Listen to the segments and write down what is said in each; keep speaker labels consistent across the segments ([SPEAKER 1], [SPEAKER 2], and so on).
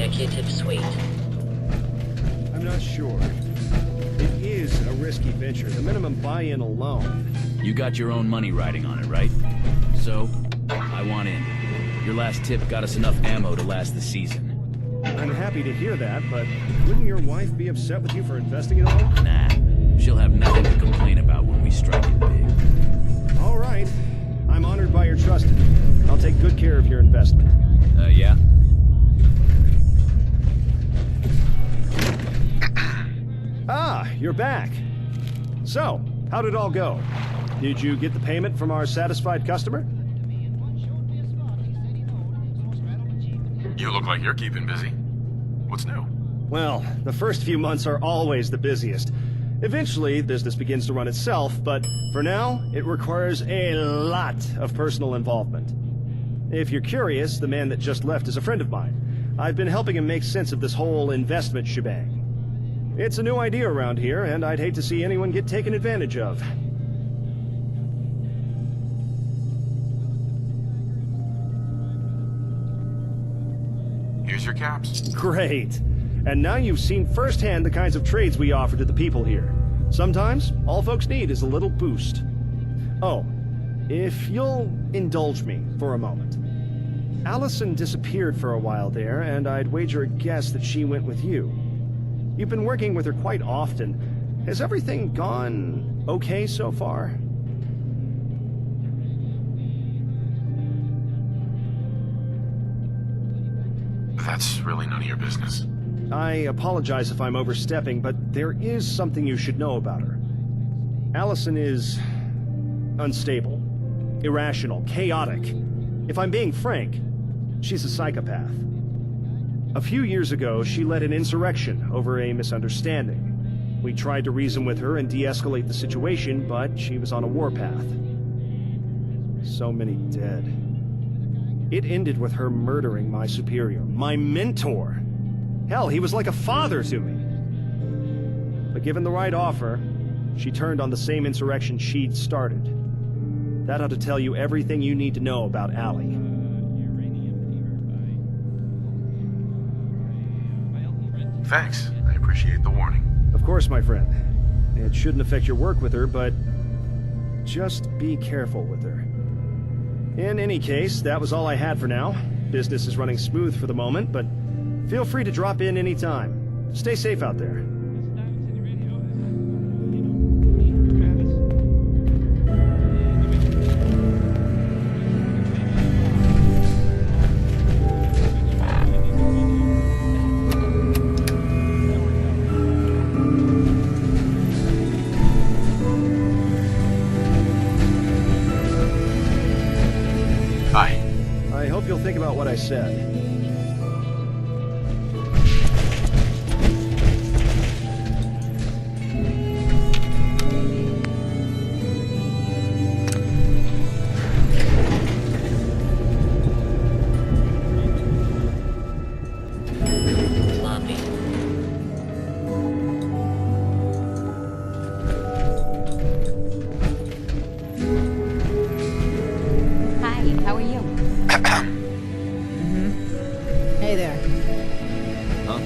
[SPEAKER 1] executive suite.
[SPEAKER 2] I'm not sure. It is a risky venture. The minimum buy-in alone.
[SPEAKER 3] You got your own money riding on it, right? So, I want in. Your last tip got us enough ammo to last the season.
[SPEAKER 2] I'm happy to hear that, but wouldn't your wife be upset with you for investing it all?
[SPEAKER 3] Nah, she'll have nothing to complain about when we strike it big.
[SPEAKER 2] All right. I'm honored by your trust. I'll take good care of your investment.
[SPEAKER 3] Yeah?
[SPEAKER 2] Ah, you're back. So, how'd it all go? Did you get the payment from our satisfied customer?
[SPEAKER 4] You look like you're keeping busy. What's new?
[SPEAKER 2] Well, the first few months are always the busiest. Eventually, business begins to run itself, but for now, it requires a lot of personal involvement. If you're curious, the man that just left is a friend of mine. I've been helping him make sense of this whole investment shebang. It's a new idea around here, and I'd hate to see anyone get taken advantage of.
[SPEAKER 4] Here's your caps.
[SPEAKER 2] Great. And now you've seen firsthand the kinds of trades we offer to the people here. Sometimes, all folks need is a little boost. Oh, if you'll indulge me for a moment. Allison disappeared for a while there, and I'd wager a guess that she went with you. You've been working with her quite often. Has everything gone okay so far?
[SPEAKER 4] That's really none of your business.
[SPEAKER 2] I apologize if I'm overstepping, but there is something you should know about her. Allison is unstable, irrational, chaotic. If I'm being frank, she's a psychopath. A few years ago, she led an insurrection over a misunderstanding. We tried to reason with her and de-escalate the situation, but she was on a warpath. So many dead. It ended with her murdering my superior, my mentor. Hell, he was like a father to me. But given the right offer, she turned on the same insurrection she'd started. That ought to tell you everything you need to know about Allie.
[SPEAKER 4] Thanks. I appreciate the warning.
[SPEAKER 2] Of course, my friend. It shouldn't affect your work with her, but just be careful with her. In any case, that was all I had for now. Business is running smooth for the moment, but feel free to drop in anytime. Stay safe out there.
[SPEAKER 4] Bye.
[SPEAKER 2] I hope you'll think about what I said.
[SPEAKER 1] Lobby.
[SPEAKER 5] Hi, how are you?
[SPEAKER 6] Hey there.
[SPEAKER 3] Huh?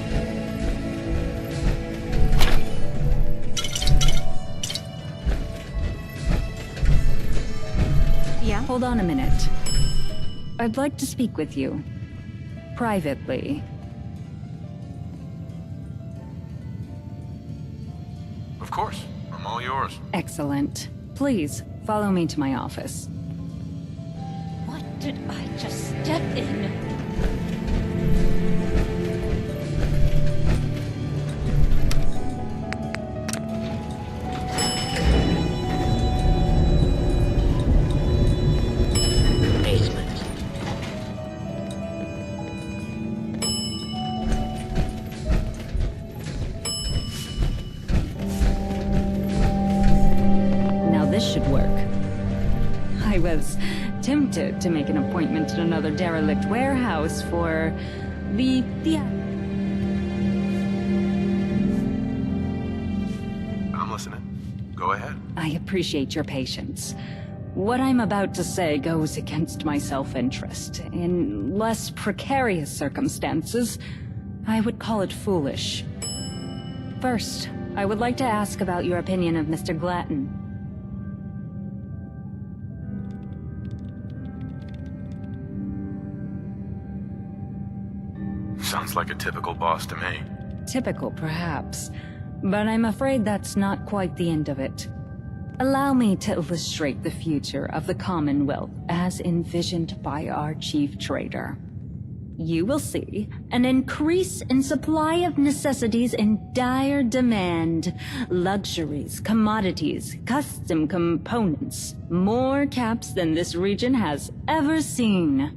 [SPEAKER 5] Yeah?
[SPEAKER 7] Hold on a minute. I'd like to speak with you. Privately.
[SPEAKER 4] Of course. I'm all yours.
[SPEAKER 7] Excellent. Please, follow me to my office.
[SPEAKER 5] What did I just step in?
[SPEAKER 1] Basement.
[SPEAKER 7] Now this should work. I was tempted to make an appointment at another derelict warehouse for the
[SPEAKER 4] I'm listening. Go ahead.
[SPEAKER 7] I appreciate your patience. What I'm about to say goes against my self-interest. In less precarious circumstances, I would call it foolish. First, I would like to ask about your opinion of Mr. Glatton.
[SPEAKER 4] Sounds like a typical boss to me.
[SPEAKER 7] Typical, perhaps, but I'm afraid that's not quite the end of it. Allow me to illustrate the future of the Commonwealth as envisioned by our chief trader. You will see an increase in supply of necessities in dire demand. Luxuries, commodities, custom components, more caps than this region has ever seen.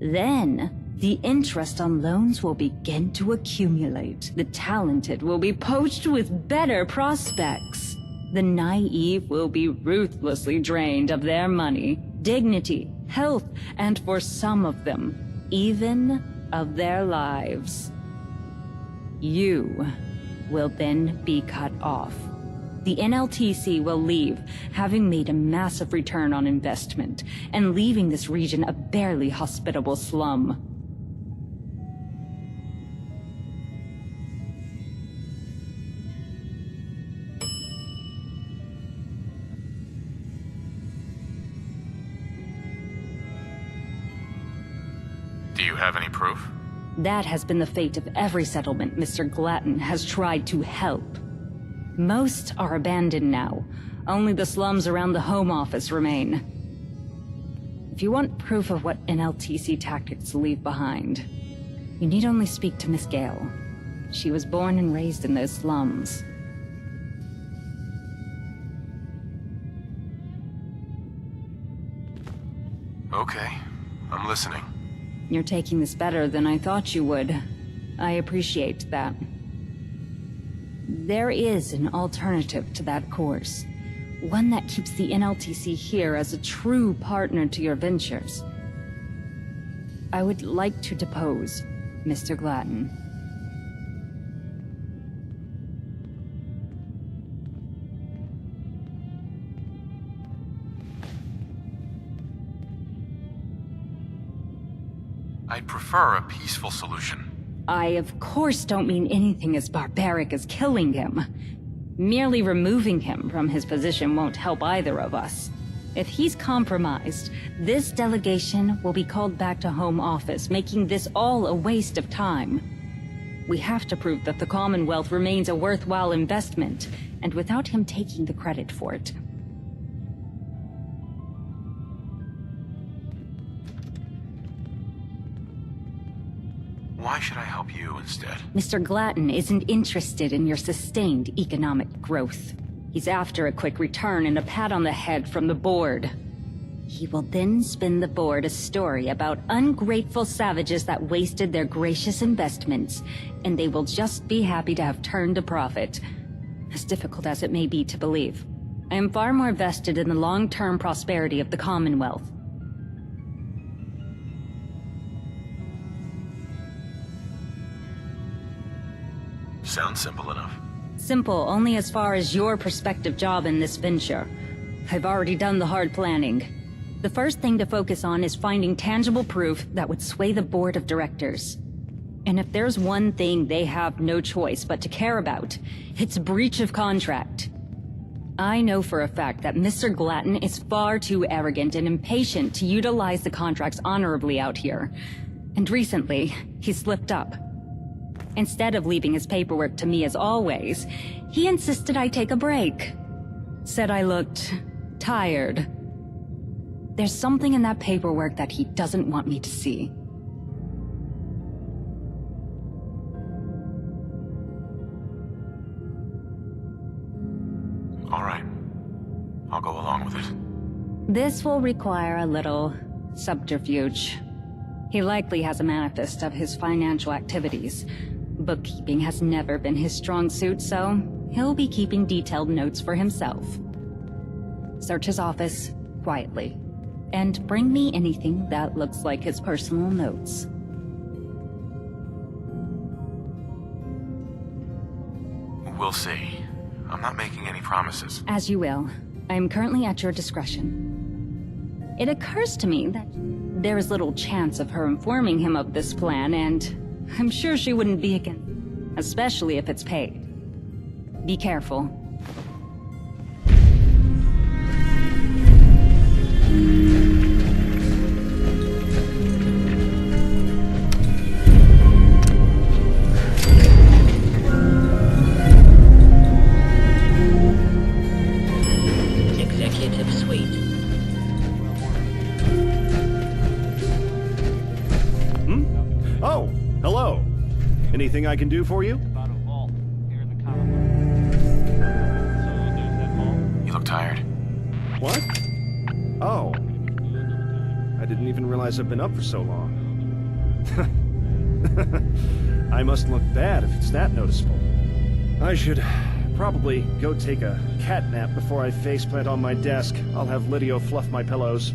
[SPEAKER 7] Then, the interest on loans will begin to accumulate. The talented will be poached with better prospects. The naive will be ruthlessly drained of their money, dignity, health, and for some of them, even of their lives. You will then be cut off. The NLTC will leave, having made a massive return on investment, and leaving this region a barely hospitable slum.
[SPEAKER 4] Do you have any proof?
[SPEAKER 7] That has been the fate of every settlement Mr. Glatton has tried to help. Most are abandoned now. Only the slums around the Home Office remain. If you want proof of what NLTC tactics leave behind, you need only speak to Miss Gale. She was born and raised in those slums.
[SPEAKER 4] Okay, I'm listening.
[SPEAKER 7] You're taking this better than I thought you would. I appreciate that. There is an alternative to that course. One that keeps the NLTC here as a true partner to your ventures. I would like to depose Mr. Glatton.
[SPEAKER 4] I'd prefer a peaceful solution.
[SPEAKER 7] I, of course, don't mean anything as barbaric as killing him. Merely removing him from his position won't help either of us. If he's compromised, this delegation will be called back to Home Office, making this all a waste of time. We have to prove that the Commonwealth remains a worthwhile investment, and without him taking the credit for it.
[SPEAKER 4] Why should I help you instead?
[SPEAKER 7] Mr. Glatton isn't interested in your sustained economic growth. He's after a quick return and a pat on the head from the board. He will then spin the board a story about ungrateful savages that wasted their gracious investments, and they will just be happy to have turned a profit. As difficult as it may be to believe, I am far more vested in the long-term prosperity of the Commonwealth.
[SPEAKER 4] Sounds simple enough.
[SPEAKER 7] Simple only as far as your prospective job in this venture. I've already done the hard planning. The first thing to focus on is finding tangible proof that would sway the board of directors. And if there's one thing they have no choice but to care about, it's breach of contract. I know for a fact that Mr. Glatton is far too arrogant and impatient to utilize the contracts honorably out here. And recently, he slipped up. Instead of leaving his paperwork to me as always, he insisted I take a break. Said I looked tired. There's something in that paperwork that he doesn't want me to see.
[SPEAKER 4] All right. I'll go along with it.
[SPEAKER 7] This will require a little subterfuge. He likely has a manifest of his financial activities. Bookkeeping has never been his strong suit, so he'll be keeping detailed notes for himself. Search his office quietly, and bring me anything that looks like his personal notes.
[SPEAKER 4] We'll see. I'm not making any promises.
[SPEAKER 7] As you will. I am currently at your discretion. It occurs to me that there is little chance of her informing him of this plan, and I'm sure she wouldn't be against, especially if it's paid. Be careful.
[SPEAKER 1] Executive Suite.
[SPEAKER 2] Oh, hello. Anything I can do for you?
[SPEAKER 6] About a vault here in the Commonwealth. So there's that vault.
[SPEAKER 4] You look tired.
[SPEAKER 2] What? Oh. I didn't even realize I've been up for so long. I must look bad if it's that noticeable. I should probably go take a cat nap before I faceplant on my desk. I'll have Lydio fluff my pillows.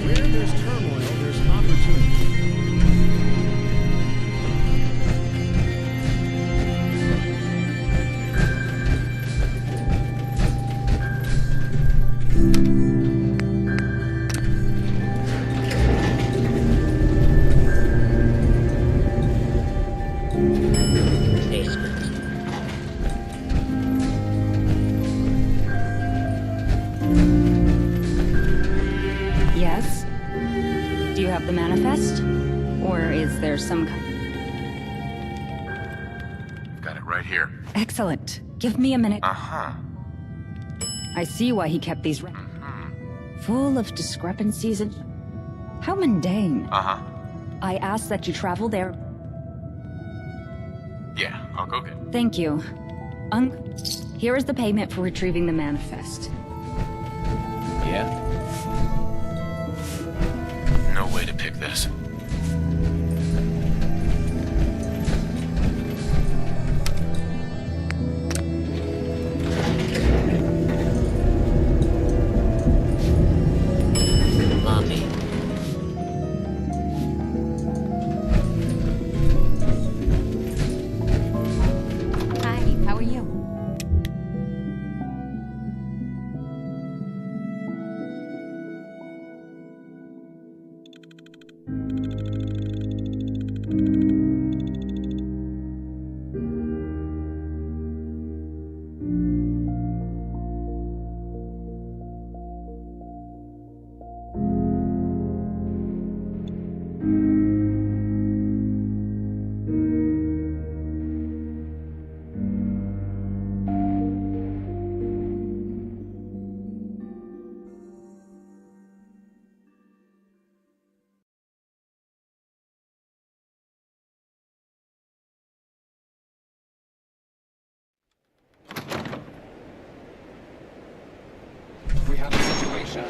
[SPEAKER 2] Where there's turmoil, there's opportunity.
[SPEAKER 1] Basement.
[SPEAKER 7] Yes? Do you have the manifest? Or is there some kind...
[SPEAKER 4] Got it right here.
[SPEAKER 7] Excellent. Give me a minute.
[SPEAKER 4] Uh-huh.
[SPEAKER 7] I see why he kept these full of discrepancies and... How mundane.
[SPEAKER 4] Uh-huh.
[SPEAKER 7] I ask that you travel there.
[SPEAKER 4] Yeah, I'll go get it.
[SPEAKER 7] Thank you. Here is the payment for retrieving the manifest.
[SPEAKER 3] Yeah?
[SPEAKER 4] No way to pick this.
[SPEAKER 1] Lobby.
[SPEAKER 5] Hi, how are you?
[SPEAKER 8] We have a situation.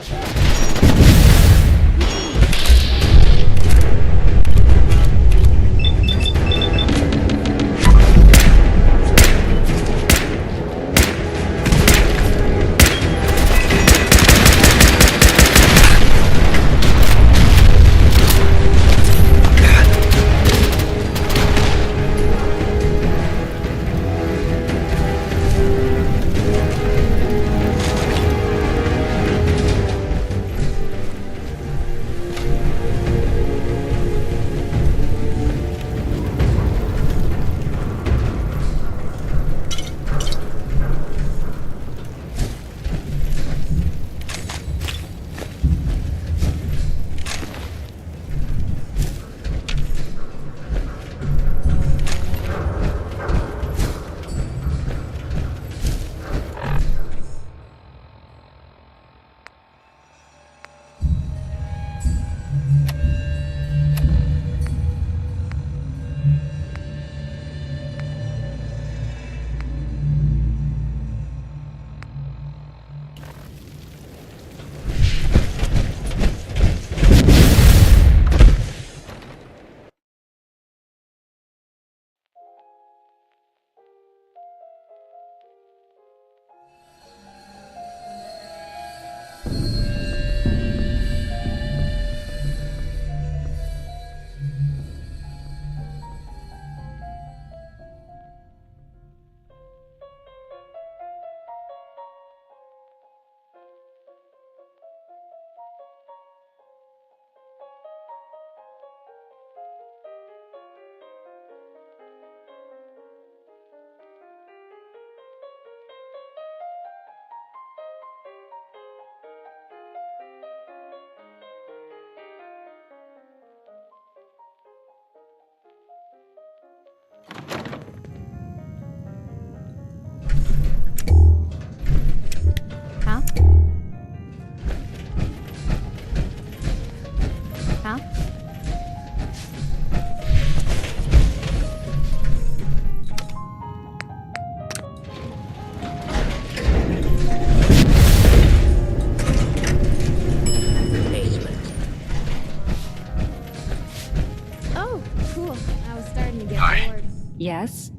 [SPEAKER 7] Yes?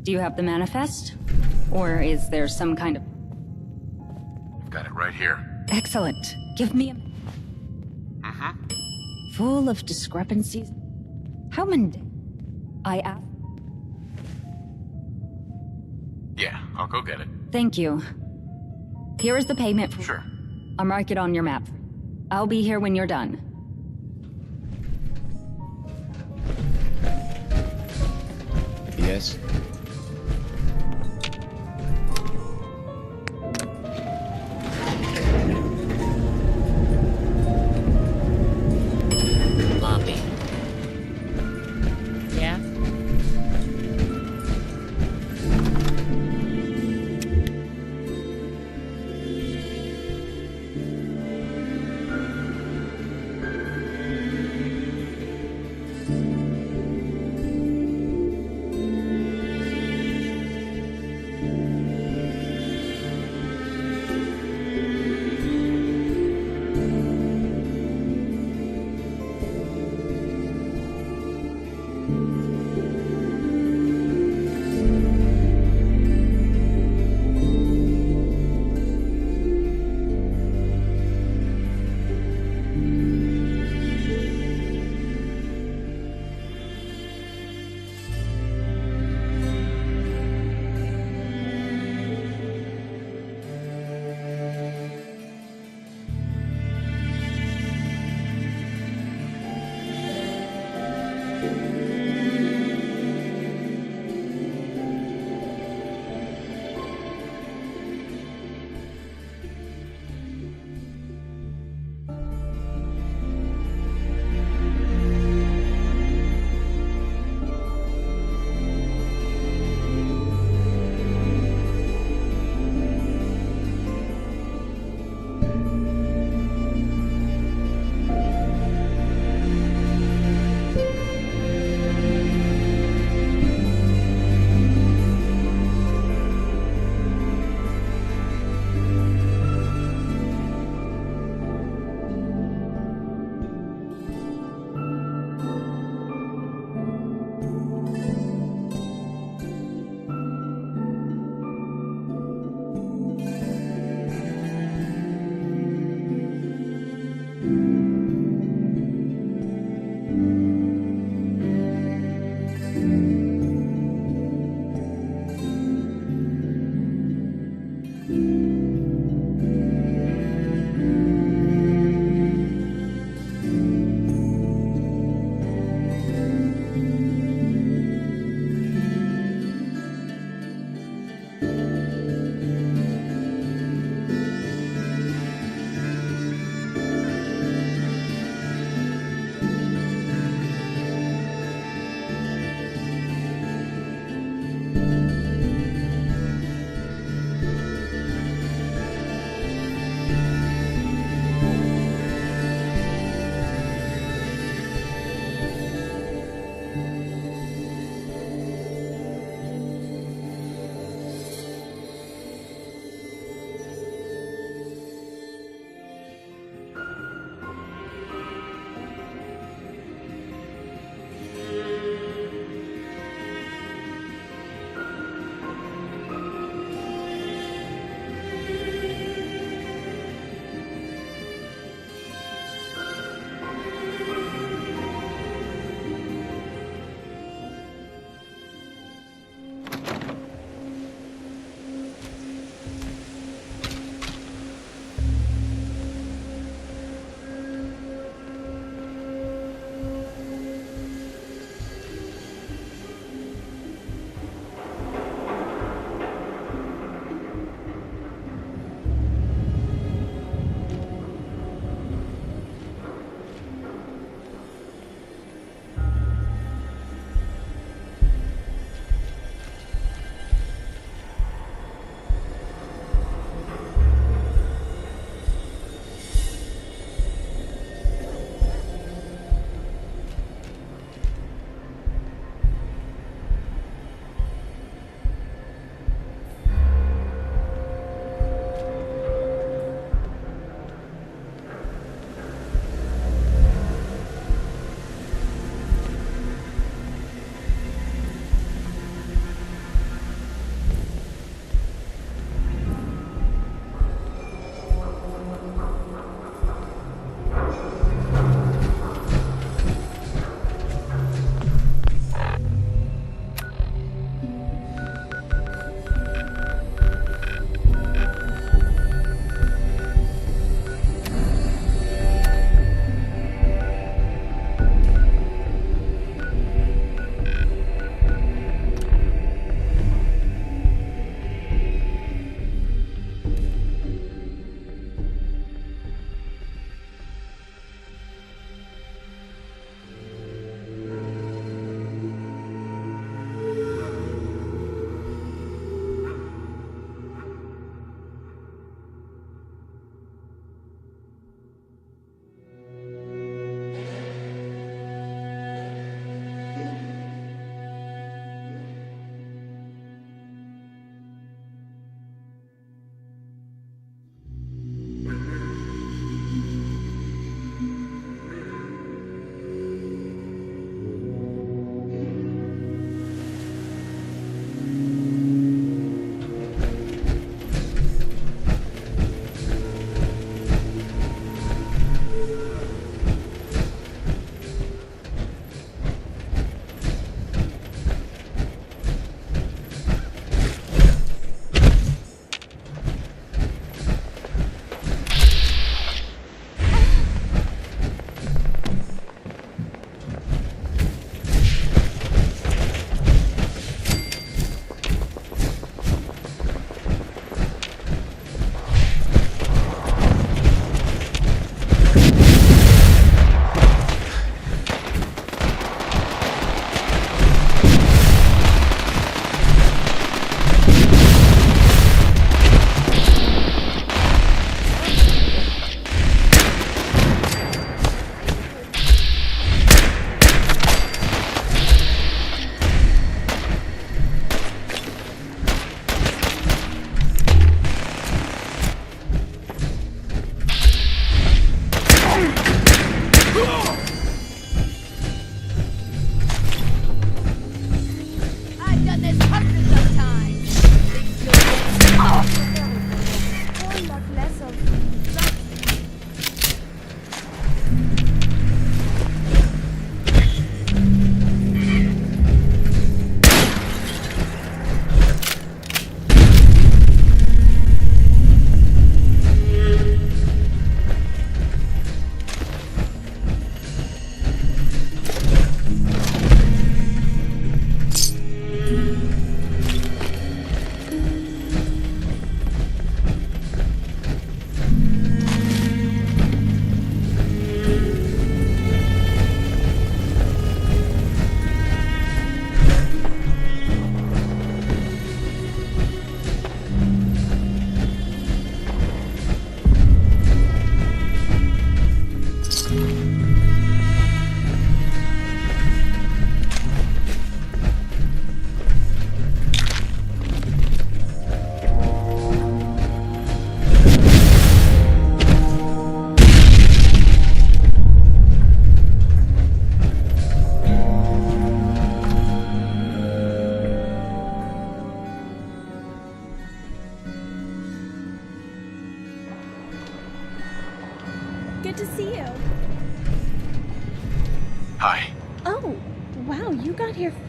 [SPEAKER 7] Do you have the manifest? Or is there some kind of...
[SPEAKER 4] I've got it right here.
[SPEAKER 7] Excellent. Give me a... Full of discrepancies. How many... I asked...
[SPEAKER 4] Yeah, I'll go get it.
[SPEAKER 7] Thank you. Here is the payment for...
[SPEAKER 4] Sure.
[SPEAKER 7] I'll mark it on your map. I'll be here when you're done.
[SPEAKER 3] Yes?
[SPEAKER 1] Lobby.
[SPEAKER 9] Yeah?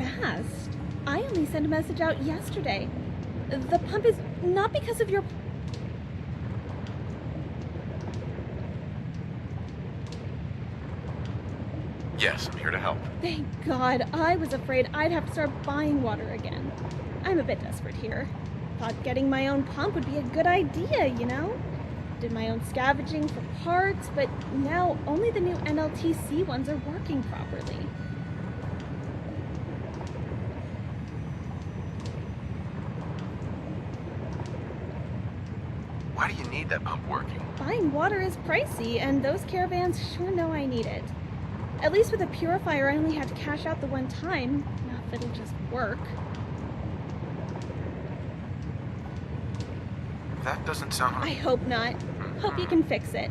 [SPEAKER 9] fast. I only sent a message out yesterday. The pump is not because of your...
[SPEAKER 4] Yes, I'm here to help.
[SPEAKER 9] Thank God. I was afraid I'd have to start buying water again. I'm a bit desperate here. Thought getting my own pump would be a good idea, you know? Did my own scavenging for parts, but now only the new NLTC ones are working properly.
[SPEAKER 4] Why do you need that pump working?
[SPEAKER 9] Buying water is pricey, and those caravans sure know I need it. At least with a purifier, I only have to cash out the one time. Not if it'll just work.
[SPEAKER 4] That doesn't sound...
[SPEAKER 9] I hope not. Hope you can fix it.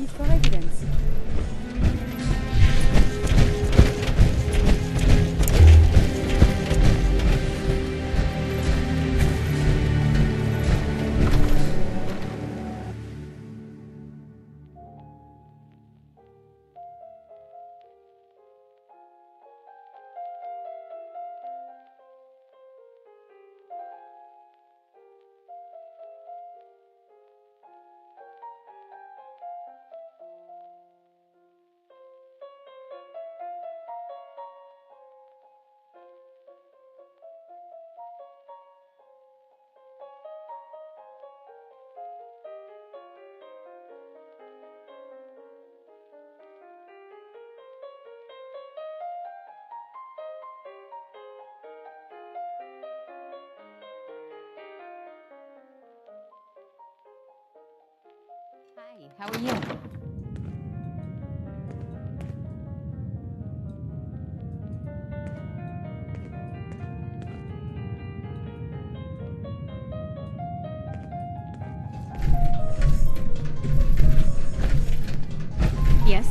[SPEAKER 10] He's got evidence.
[SPEAKER 5] Hi, how are you? Yes?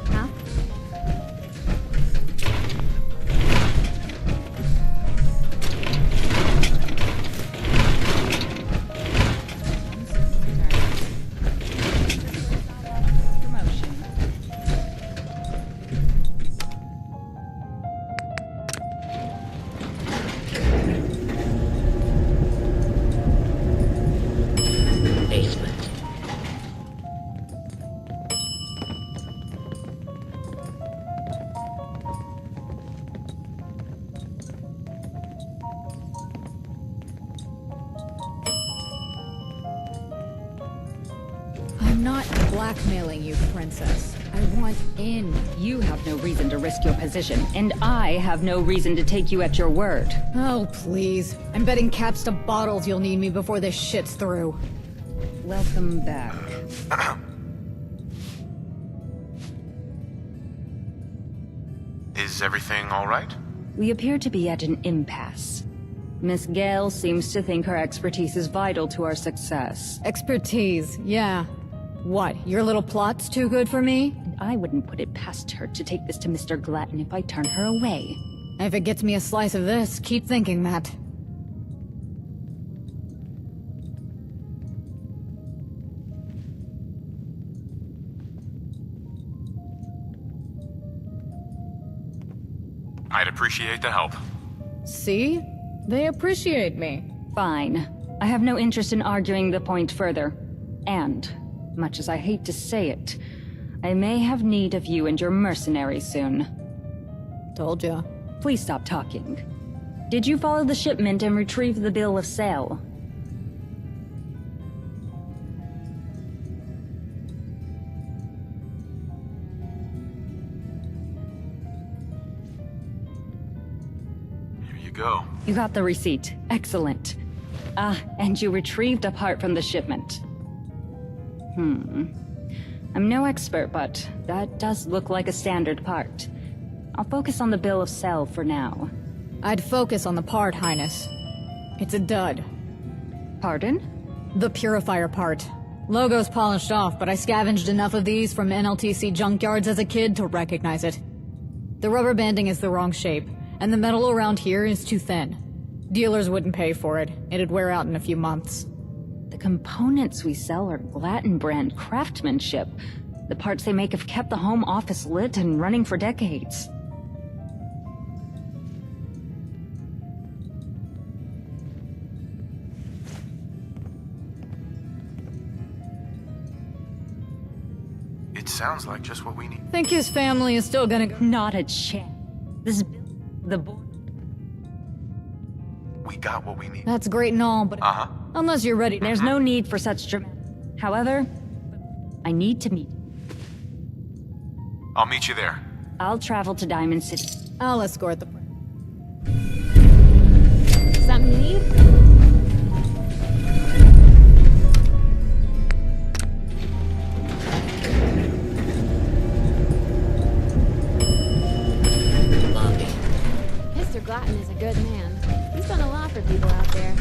[SPEAKER 5] Huh?
[SPEAKER 1] Basement.
[SPEAKER 10] I'm not blackmailing you, princess. I want in.
[SPEAKER 7] You have no reason to risk your position, and I have no reason to take you at your word.
[SPEAKER 10] Oh, please. I'm betting caps to bottles you'll need me before this shit's through.
[SPEAKER 7] Welcome back.
[SPEAKER 4] Is everything all right?
[SPEAKER 7] We appear to be at an impasse. Miss Gale seems to think her expertise is vital to our success.
[SPEAKER 10] Expertise, yeah. What, your little plot's too good for me?
[SPEAKER 7] I wouldn't put it past her to take this to Mr. Glatton if I turn her away.
[SPEAKER 10] If it gets me a slice of this, keep thinking, Matt.
[SPEAKER 4] I'd appreciate the help.
[SPEAKER 10] See? They appreciate me.
[SPEAKER 7] Fine. I have no interest in arguing the point further. And, much as I hate to say it, I may have need of you and your mercenaries soon.
[SPEAKER 10] Told ya.
[SPEAKER 7] Please stop talking. Did you follow the shipment and retrieve the bill of sale?
[SPEAKER 4] Here you go.
[SPEAKER 7] You got the receipt. Excellent. Ah, and you retrieved a part from the shipment. I'm no expert, but that does look like a standard part. I'll focus on the bill of sale for now.
[SPEAKER 10] I'd focus on the part, Highness. It's a dud.
[SPEAKER 7] Pardon?
[SPEAKER 10] The purifier part. Logo's polished off, but I scavenged enough of these from NLTC junkyards as a kid to recognize it. The rubber banding is the wrong shape, and the metal around here is too thin. Dealers wouldn't pay for it. It'd wear out in a few months.
[SPEAKER 7] The components we sell are Glatton brand craftsmanship. The parts they make have kept the home office lit and running for decades.
[SPEAKER 4] It sounds like just what we need.
[SPEAKER 10] Think his family is still gonna go?
[SPEAKER 7] Not a chance. This the board.
[SPEAKER 4] We got what we need.
[SPEAKER 10] That's great and all, but
[SPEAKER 4] Uh-huh.
[SPEAKER 10] unless you're ready,
[SPEAKER 7] There's no need for such drama. However, I need to meet.
[SPEAKER 4] I'll meet you there.
[SPEAKER 7] I'll travel to Diamond City.
[SPEAKER 10] I'll escort the...
[SPEAKER 5] Something you need?
[SPEAKER 1] Lobby.
[SPEAKER 5] Mr. Glatton is a good man. He's done a lot for people out there.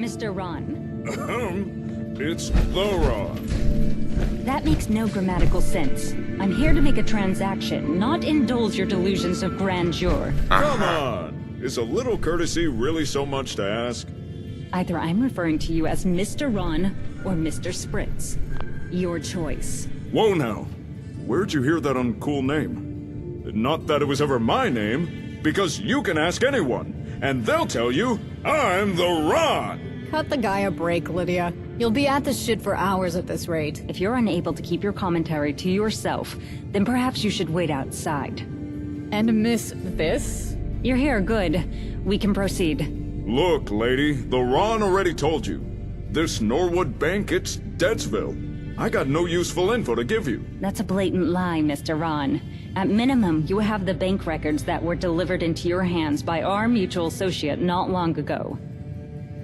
[SPEAKER 7] Mr. Ron.
[SPEAKER 11] It's the Ron.
[SPEAKER 7] That makes no grammatical sense. I'm here to make a transaction, not indulge your delusions of grandeur.
[SPEAKER 11] Come on! Is a little courtesy really so much to ask?
[SPEAKER 7] Either I'm referring to you as Mr. Ron or Mr. Spritz. Your choice.
[SPEAKER 11] Whoa now. Where'd you hear that uncool name? Not that it was ever my name, because you can ask anyone, and they'll tell you I'm the Ron!
[SPEAKER 10] Cut the guy a break, Lydia. You'll be at this shit for hours at this rate.
[SPEAKER 7] If you're unable to keep your commentary to yourself, then perhaps you should wait outside.
[SPEAKER 10] And miss this?
[SPEAKER 7] You're here, good. We can proceed.
[SPEAKER 11] Look, lady, the Ron already told you. This Norwood Bank, it's Deadsville. I got no useful info to give you.
[SPEAKER 7] That's a blatant lie, Mr. Ron. At minimum, you have the bank records that were delivered into your hands by our mutual associate not long ago.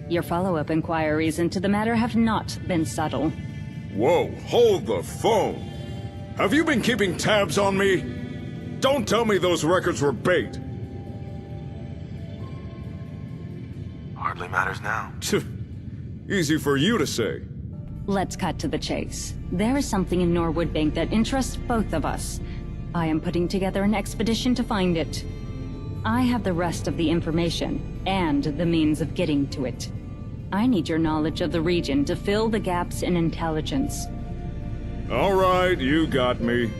[SPEAKER 7] Your follow-up inquiries into the matter have not been subtle.
[SPEAKER 11] Whoa, hold the phone. Have you been keeping tabs on me? Don't tell me those records were bait.
[SPEAKER 4] Hardly matters now.
[SPEAKER 11] Easy for you to say.
[SPEAKER 7] Let's cut to the chase. There is something in Norwood Bank that interests both of us. I am putting together an expedition to find it. I have the rest of the information, and the means of getting to it. I need your knowledge of the region to fill the gaps in intelligence.
[SPEAKER 11] All right, you got me.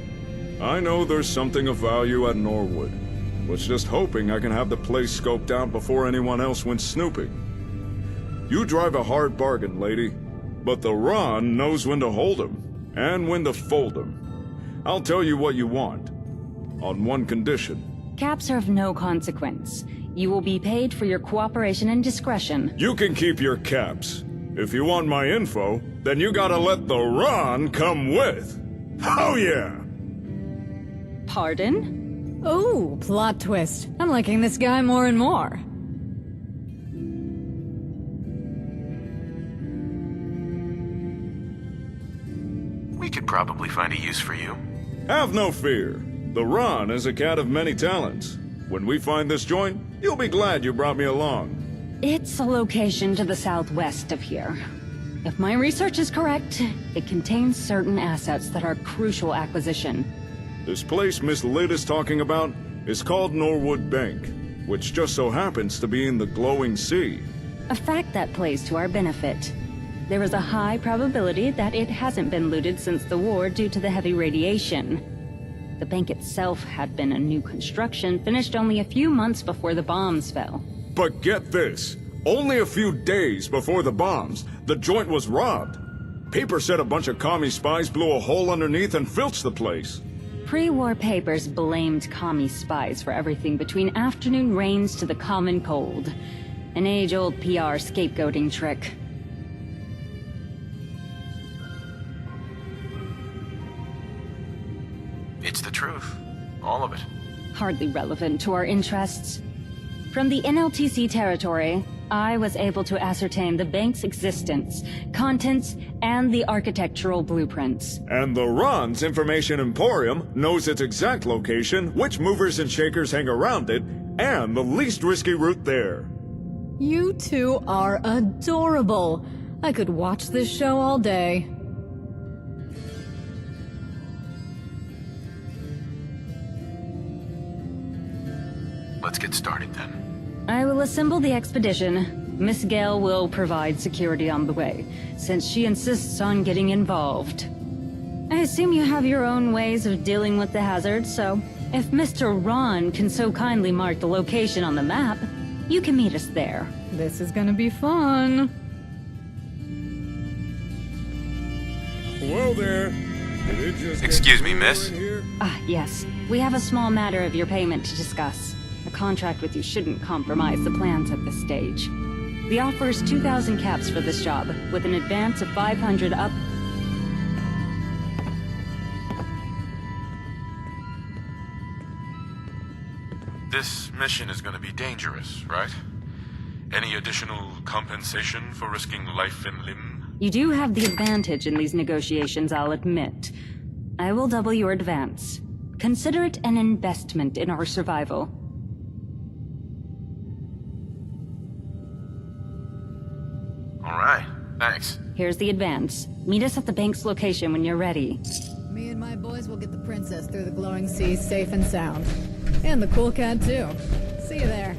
[SPEAKER 11] I know there's something of value at Norwood. Was just hoping I can have the place scoped out before anyone else went snooping. You drive a hard bargain, lady. But the Ron knows when to hold 'em, and when to fold 'em. I'll tell you what you want. On one condition.
[SPEAKER 7] Caps are of no consequence. You will be paid for your cooperation and discretion.
[SPEAKER 11] You can keep your caps. If you want my info, then you gotta let the Ron come with. Oh yeah!
[SPEAKER 7] Pardon?
[SPEAKER 10] Ooh, plot twist. I'm liking this guy more and more.
[SPEAKER 4] We could probably find a use for you.
[SPEAKER 11] Have no fear. The Ron is a cat of many talents. When we find this joint, you'll be glad you brought me along.
[SPEAKER 7] It's a location to the southwest of here. If my research is correct, it contains certain assets that are crucial acquisition.
[SPEAKER 11] This place Miss Lid is talking about is called Norwood Bank, which just so happens to be in the glowing sea.
[SPEAKER 7] A fact that plays to our benefit. There is a high probability that it hasn't been looted since the war due to the heavy radiation. The bank itself had been a new construction, finished only a few months before the bombs fell.
[SPEAKER 11] But get this, only a few days before the bombs, the joint was robbed. Paper said a bunch of commie spies blew a hole underneath and filched the place.
[SPEAKER 7] Pre-war papers blamed commie spies for everything between afternoon rains to the common cold. An age-old PR scapegoating trick.
[SPEAKER 4] It's the truth. All of it.
[SPEAKER 7] Hardly relevant to our interests. From the NLTC territory, I was able to ascertain the bank's existence, contents, and the architectural blueprints.
[SPEAKER 11] And the Ron's Information Emporium knows its exact location, which movers and shakers hang around it, and the least risky route there.
[SPEAKER 10] You two are adorable. I could watch this show all day.
[SPEAKER 4] Let's get started then.
[SPEAKER 7] I will assemble the expedition. Miss Gale will provide security on the way, since she insists on getting involved. I assume you have your own ways of dealing with the hazards, so if Mr. Ron can so kindly mark the location on the map, you can meet us there.
[SPEAKER 10] This is gonna be fun.
[SPEAKER 11] Whoa there. Did it just
[SPEAKER 4] Excuse
[SPEAKER 11] get
[SPEAKER 4] me,
[SPEAKER 11] cooler
[SPEAKER 4] miss?
[SPEAKER 11] in here?
[SPEAKER 7] Ah, yes. We have a small matter of your payment to discuss. A contract with you shouldn't compromise the plans at this stage. The offer is 2,000 caps for this job, with an advance of 500 up.
[SPEAKER 4] This mission is going to be dangerous, right? Any additional compensation for risking life and limb?
[SPEAKER 7] You do have the advantage in these negotiations, I'll admit. I will double your advance. Consider it an investment in our survival. Here's the advance. Meet us at the bank's location when you're ready.
[SPEAKER 10] Me and my boys will get the princess through the glowing seas safe and sound. And the cool cat, too. See you there.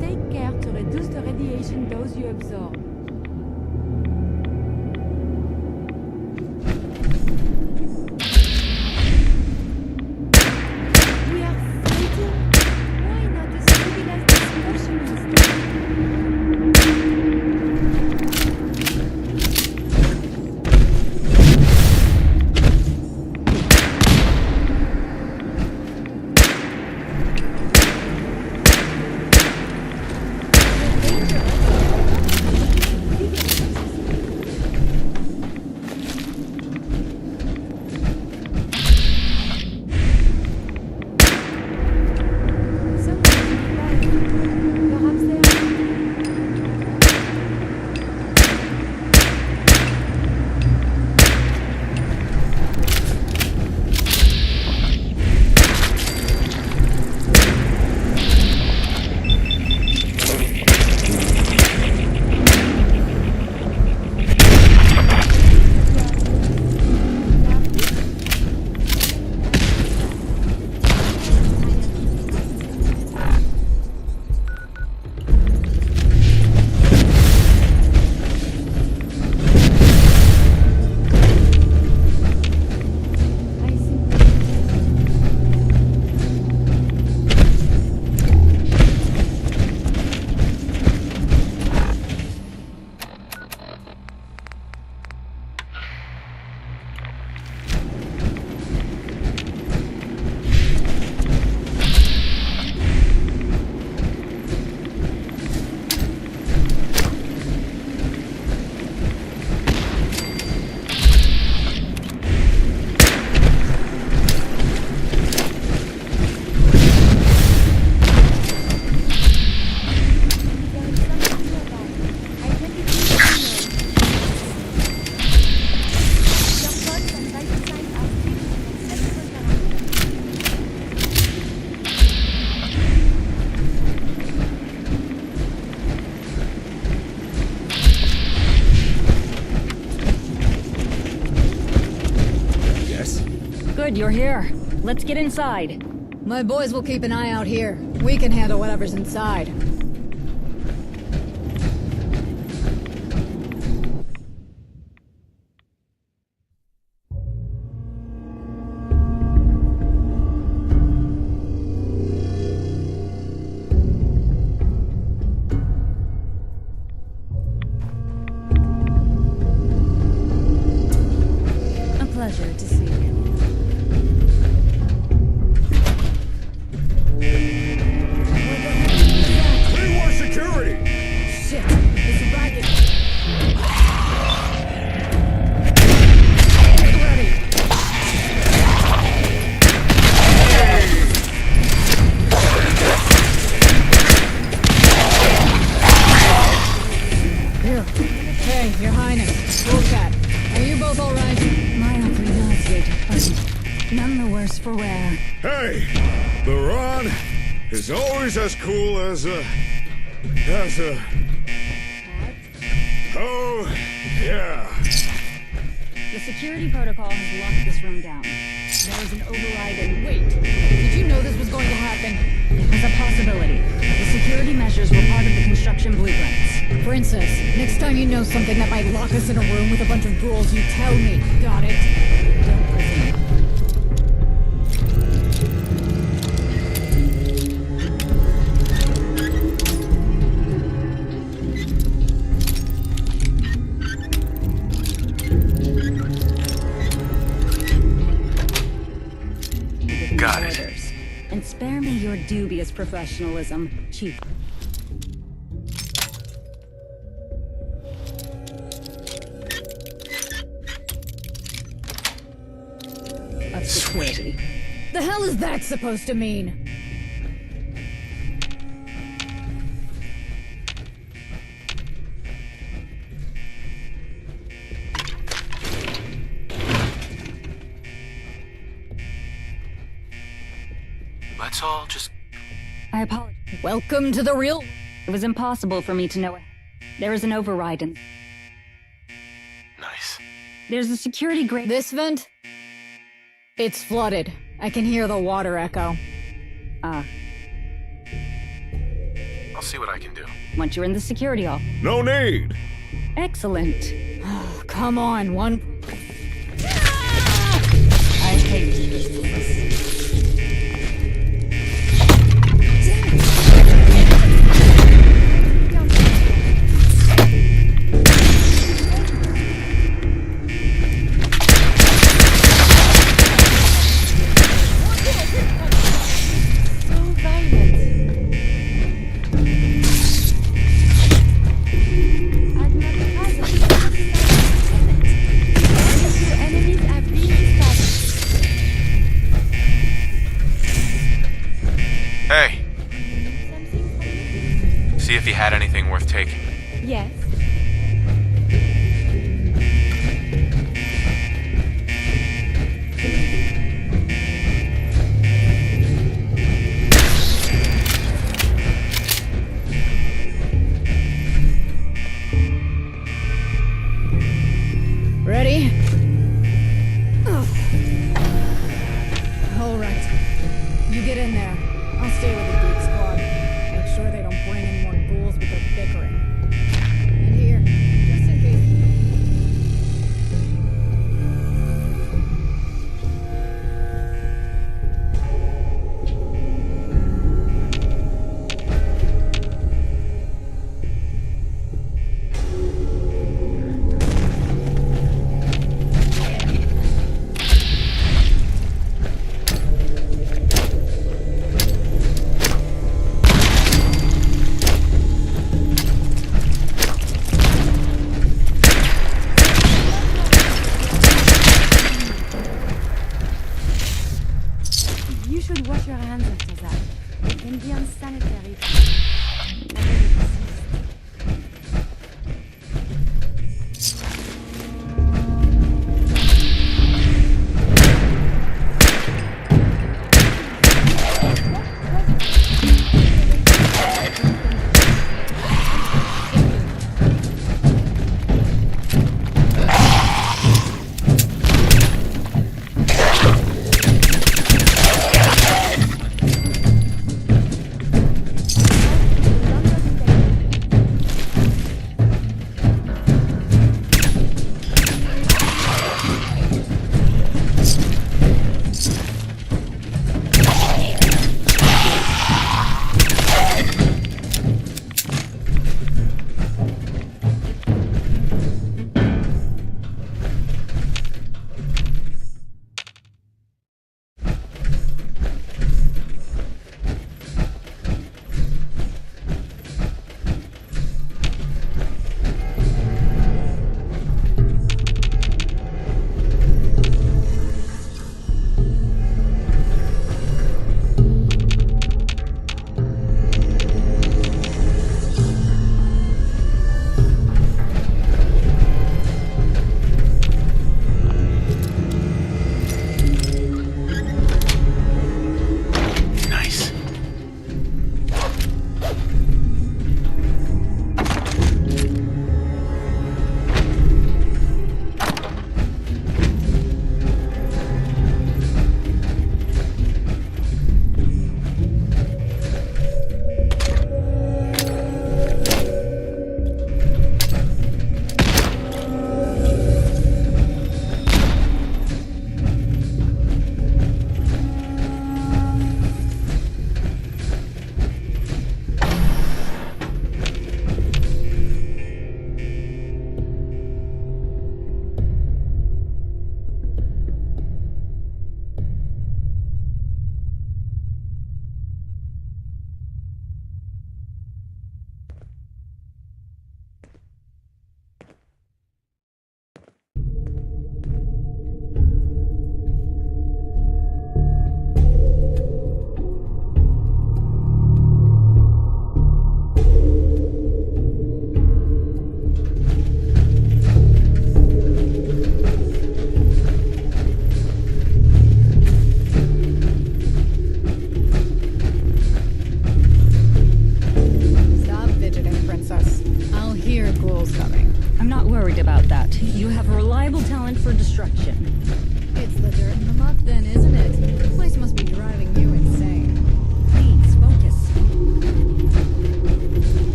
[SPEAKER 12] Take care to reduce the radiation dose you absorb. We are fighting? Why not as civilized discussion instead?
[SPEAKER 7] Good, you're here. Let's get inside.
[SPEAKER 10] My boys will keep an eye out here. We can handle whatever's inside.
[SPEAKER 7] A pleasure to see you.
[SPEAKER 11] Pre-war security!
[SPEAKER 10] Shit, this racket. Get ready. Here. Hey, Your Highness. Wolfcat. Are you both alright?
[SPEAKER 7] Mildly nauseated, but none the worse for wear.
[SPEAKER 11] Hey, the Ron is always as cool as a... Oh, yeah.
[SPEAKER 7] The security protocol has locked this room down. There is an override and
[SPEAKER 10] Wait, did you know this was going to happen?
[SPEAKER 7] it was a possibility. The security measures were part of the construction blueprints.
[SPEAKER 10] Princess, next time you know something that might lock us in a room with a bunch of ghouls, you tell me. Got it?
[SPEAKER 7] Don't presume.
[SPEAKER 4] Got it.
[SPEAKER 7] Orders. And spare me your dubious professionalism, Chief. Of security.
[SPEAKER 10] The hell is that supposed to mean?
[SPEAKER 4] Let's all just...
[SPEAKER 7] I apologize.
[SPEAKER 10] Welcome to the real...
[SPEAKER 7] It was impossible for me to know it. There is an override and
[SPEAKER 4] Nice.
[SPEAKER 7] there's a security grate.
[SPEAKER 10] This vent? It's flooded. I can hear the water echo.
[SPEAKER 7] Ah,
[SPEAKER 4] I'll see what I can do.
[SPEAKER 7] once you're in the security hall.
[SPEAKER 11] No need!
[SPEAKER 7] Excellent.
[SPEAKER 10] Come on, one...
[SPEAKER 7] I hate this place.
[SPEAKER 12] So violent. Your enemies are being stabbed.
[SPEAKER 4] Hey, see if he had anything worth taking.
[SPEAKER 12] Yes.
[SPEAKER 10] Ready? All right. You get in there. I'll stay with the geek squad. Make sure they don't bring any more ghouls with their bickering. And here, just in case...
[SPEAKER 12] You should wash your hands after that. It can be unsanitary.
[SPEAKER 7] destruction.
[SPEAKER 10] It's the dirt in the muck then, isn't it? This place must be driving you insane.
[SPEAKER 7] Please, focus.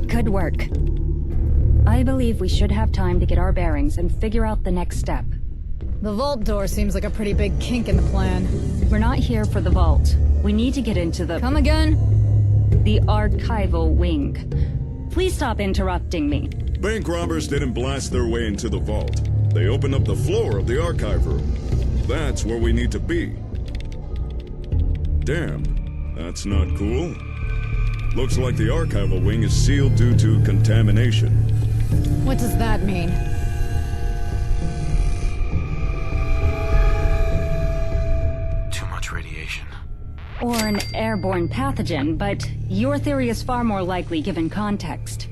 [SPEAKER 7] Good work. I believe we should have time to get our bearings and figure out the next step.
[SPEAKER 10] The vault door seems like a pretty big kink in the plan.
[SPEAKER 7] We're not here for the vault. We need to get into the—
[SPEAKER 10] Come again?
[SPEAKER 7] the archival wing. Please stop interrupting me.
[SPEAKER 11] Bank robbers didn't blast their way into the vault. They opened up the floor of the archive room. That's where we need to be. Damn, that's not cool. Looks like the archival wing is sealed due to contamination.
[SPEAKER 10] What does that mean?
[SPEAKER 4] Too much radiation.
[SPEAKER 7] Or an airborne pathogen, but your theory is far more likely given context.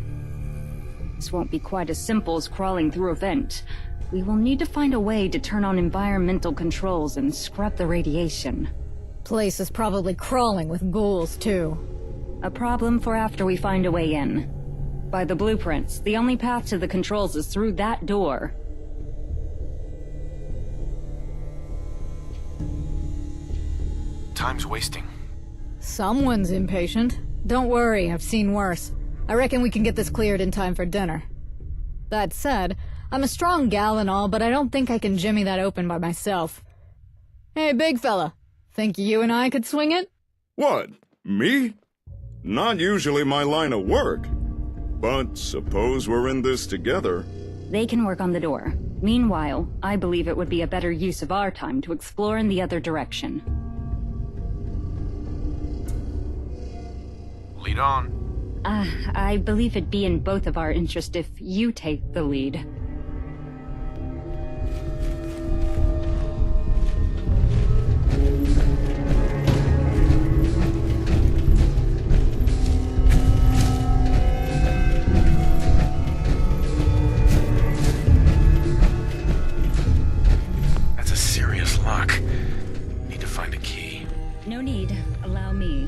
[SPEAKER 7] This won't be quite as simple as crawling through a vent. We will need to find a way to turn on environmental controls and scrub the radiation.
[SPEAKER 10] Place is probably crawling with ghouls, too.
[SPEAKER 7] A problem for after we find a way in. By the blueprints, the only path to the controls is through that door.
[SPEAKER 4] Time's wasting.
[SPEAKER 10] Someone's impatient. Don't worry, I've seen worse. I reckon we can get this cleared in time for dinner. That said, I'm a strong gal and all, but I don't think I can jimmy that open by myself. Hey, big fella. Think you and I could swing it?
[SPEAKER 11] What? Me? Not usually my line of work. But suppose we're in this together.
[SPEAKER 7] They can work on the door. Meanwhile, I believe it would be a better use of our time to explore in the other direction.
[SPEAKER 4] Lead on.
[SPEAKER 7] I believe it'd be in both of our interests if you take the lead.
[SPEAKER 4] That's a serious lock. Need to find a key.
[SPEAKER 7] No need. Allow me.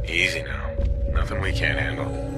[SPEAKER 4] Easy now. Nothing we can't handle.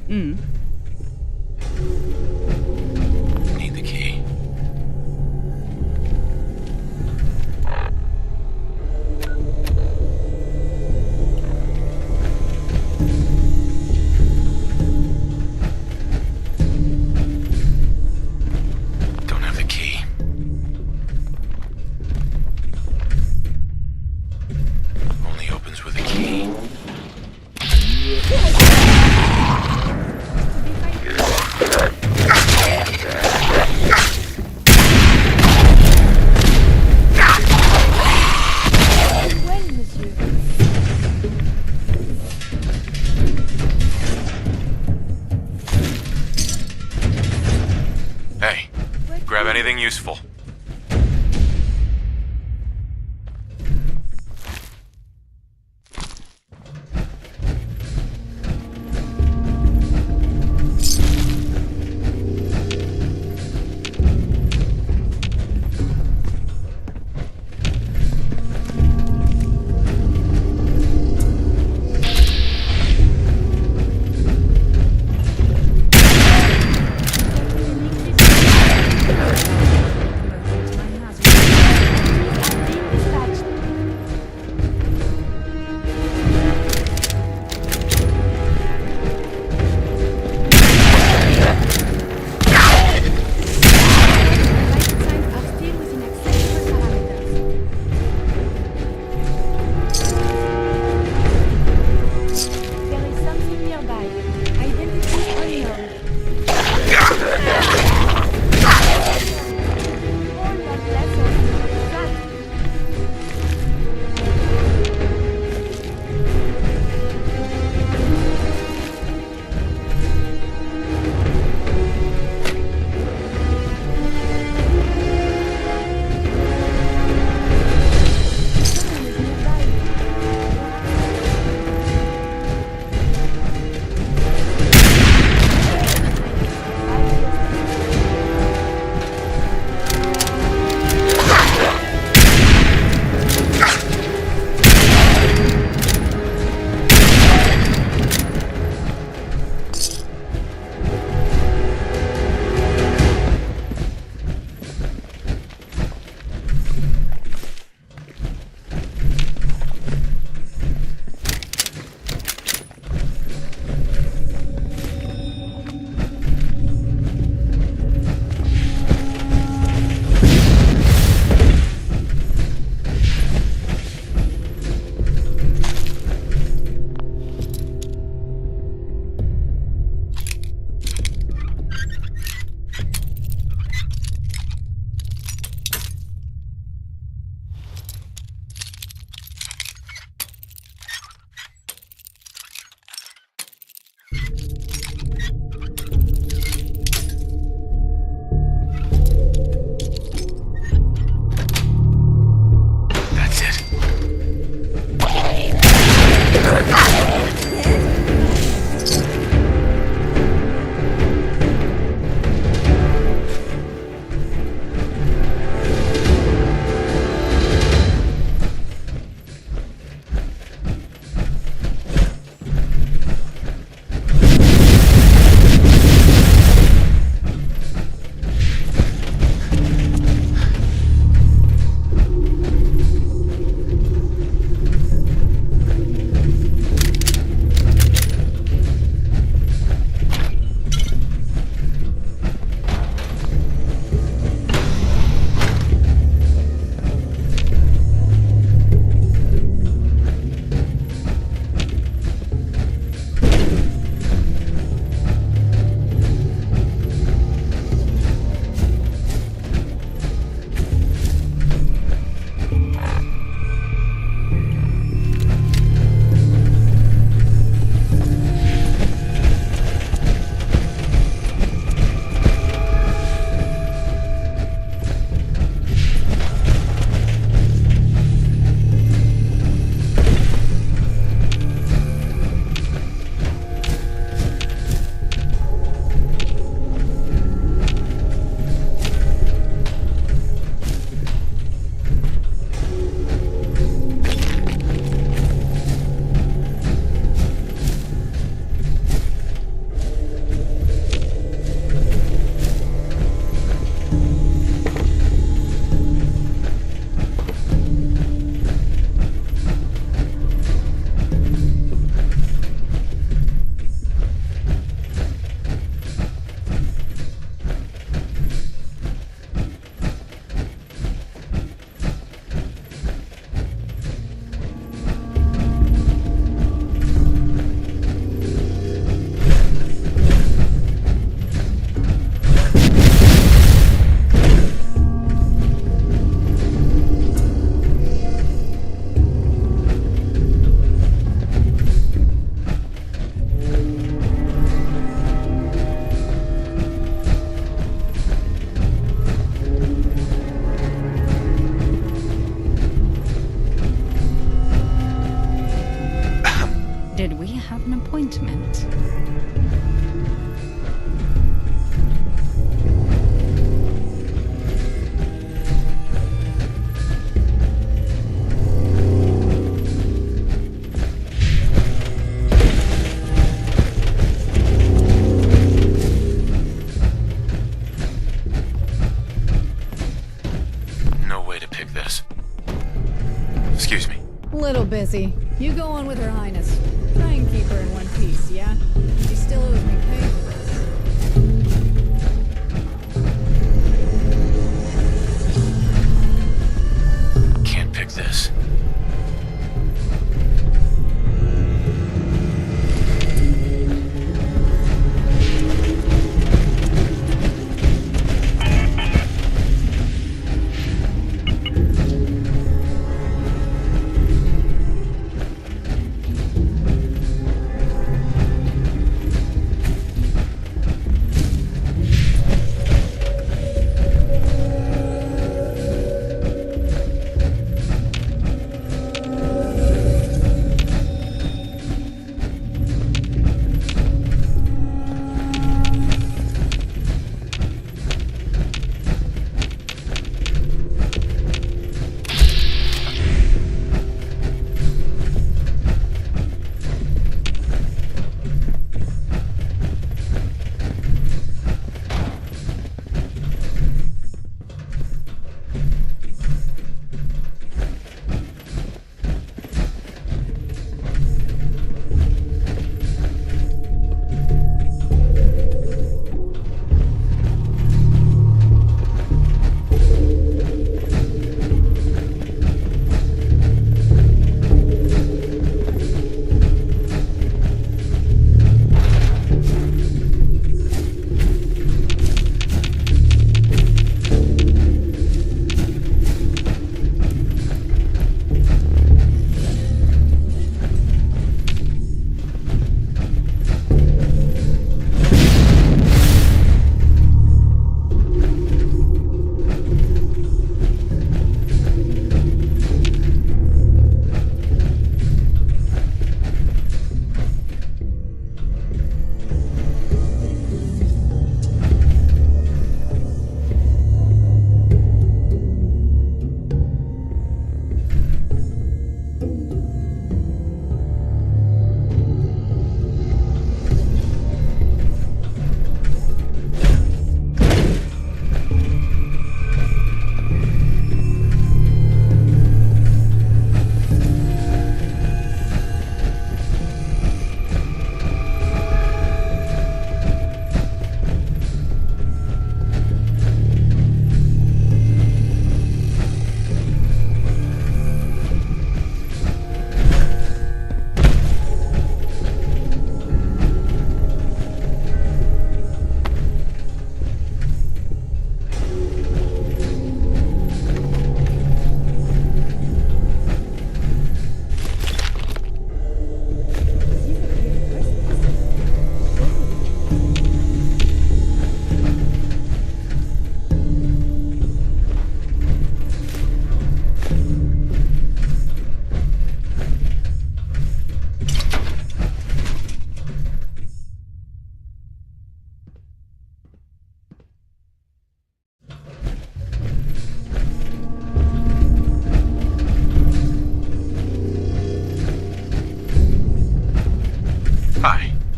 [SPEAKER 4] Need the key. Don't have the key. Only opens with a key.
[SPEAKER 12] Well, monsieur.
[SPEAKER 4] Hey, grab anything useful.
[SPEAKER 7] we have an appointment.
[SPEAKER 4] No way to pick this. Excuse me.
[SPEAKER 10] Little busy. You go on with Her Highness. Try and keep her in one piece, yeah? She still owes me pay for this.
[SPEAKER 4] Can't pick this.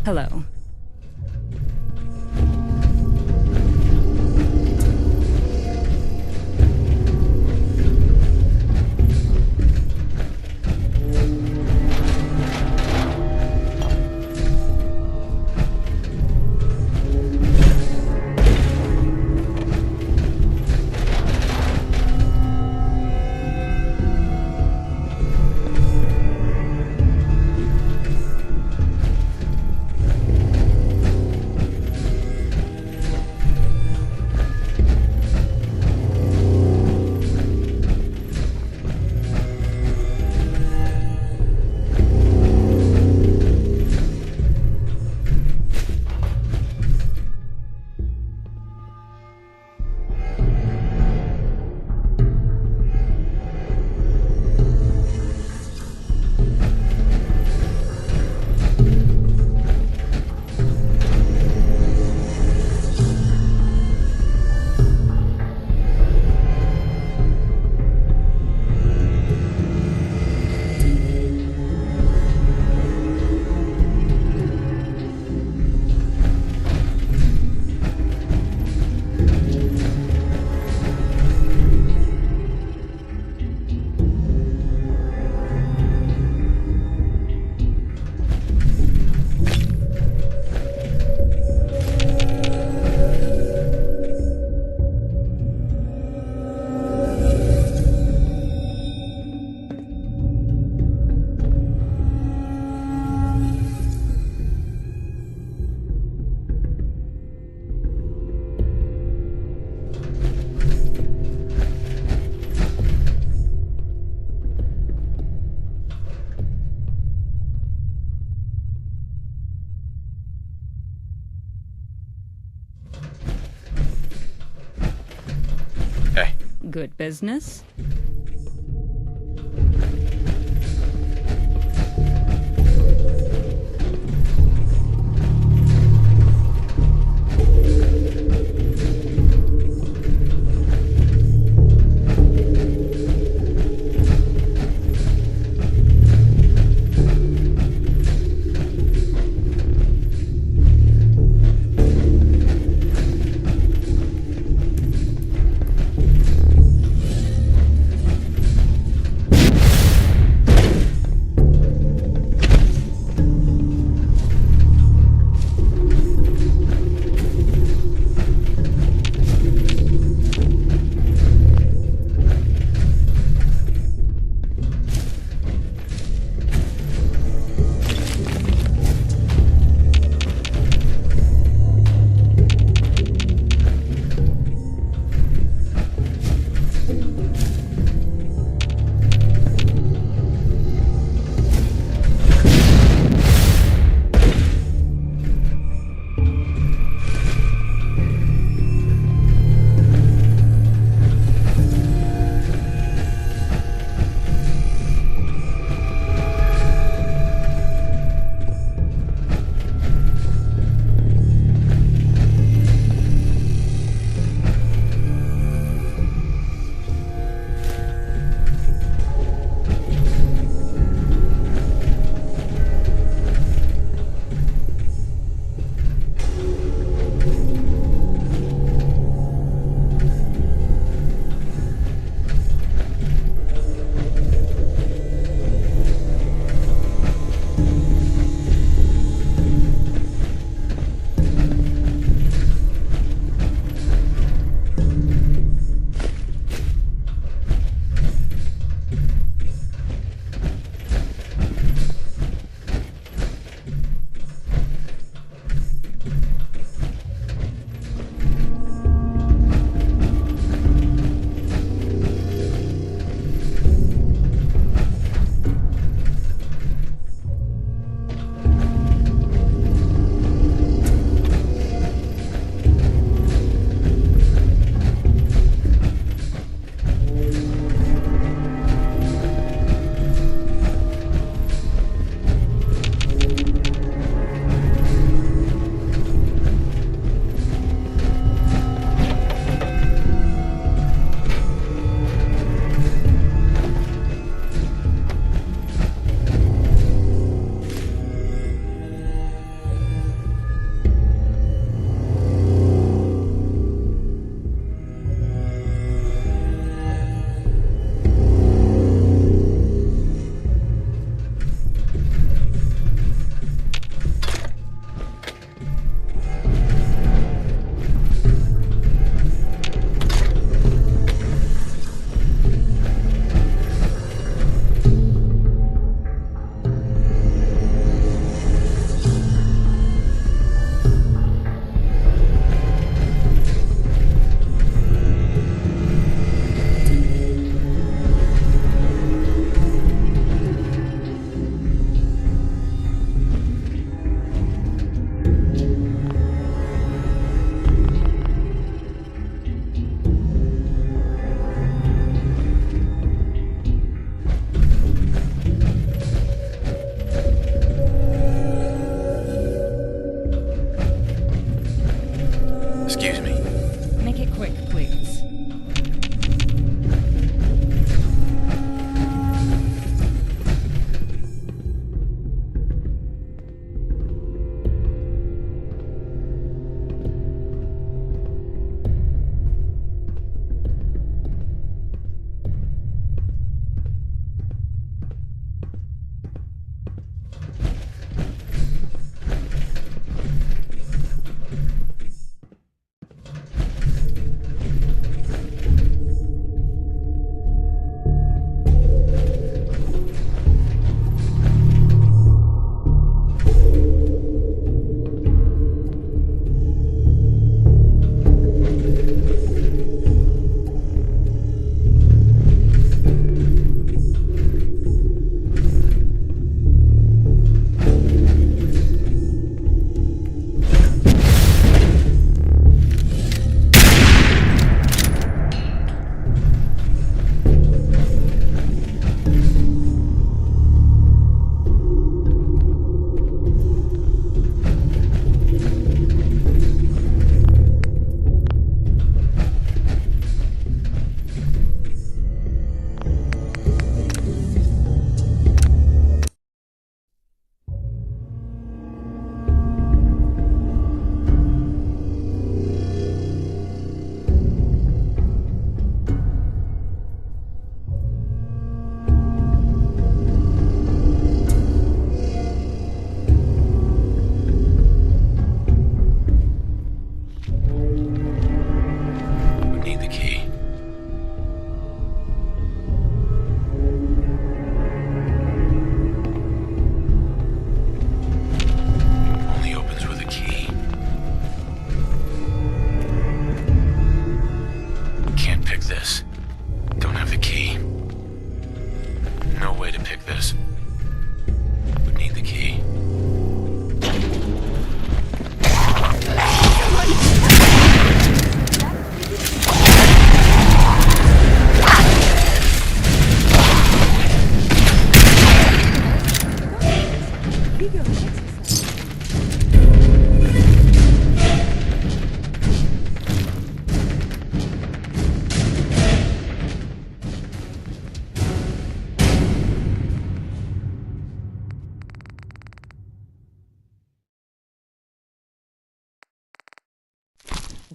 [SPEAKER 7] Hello. Good business?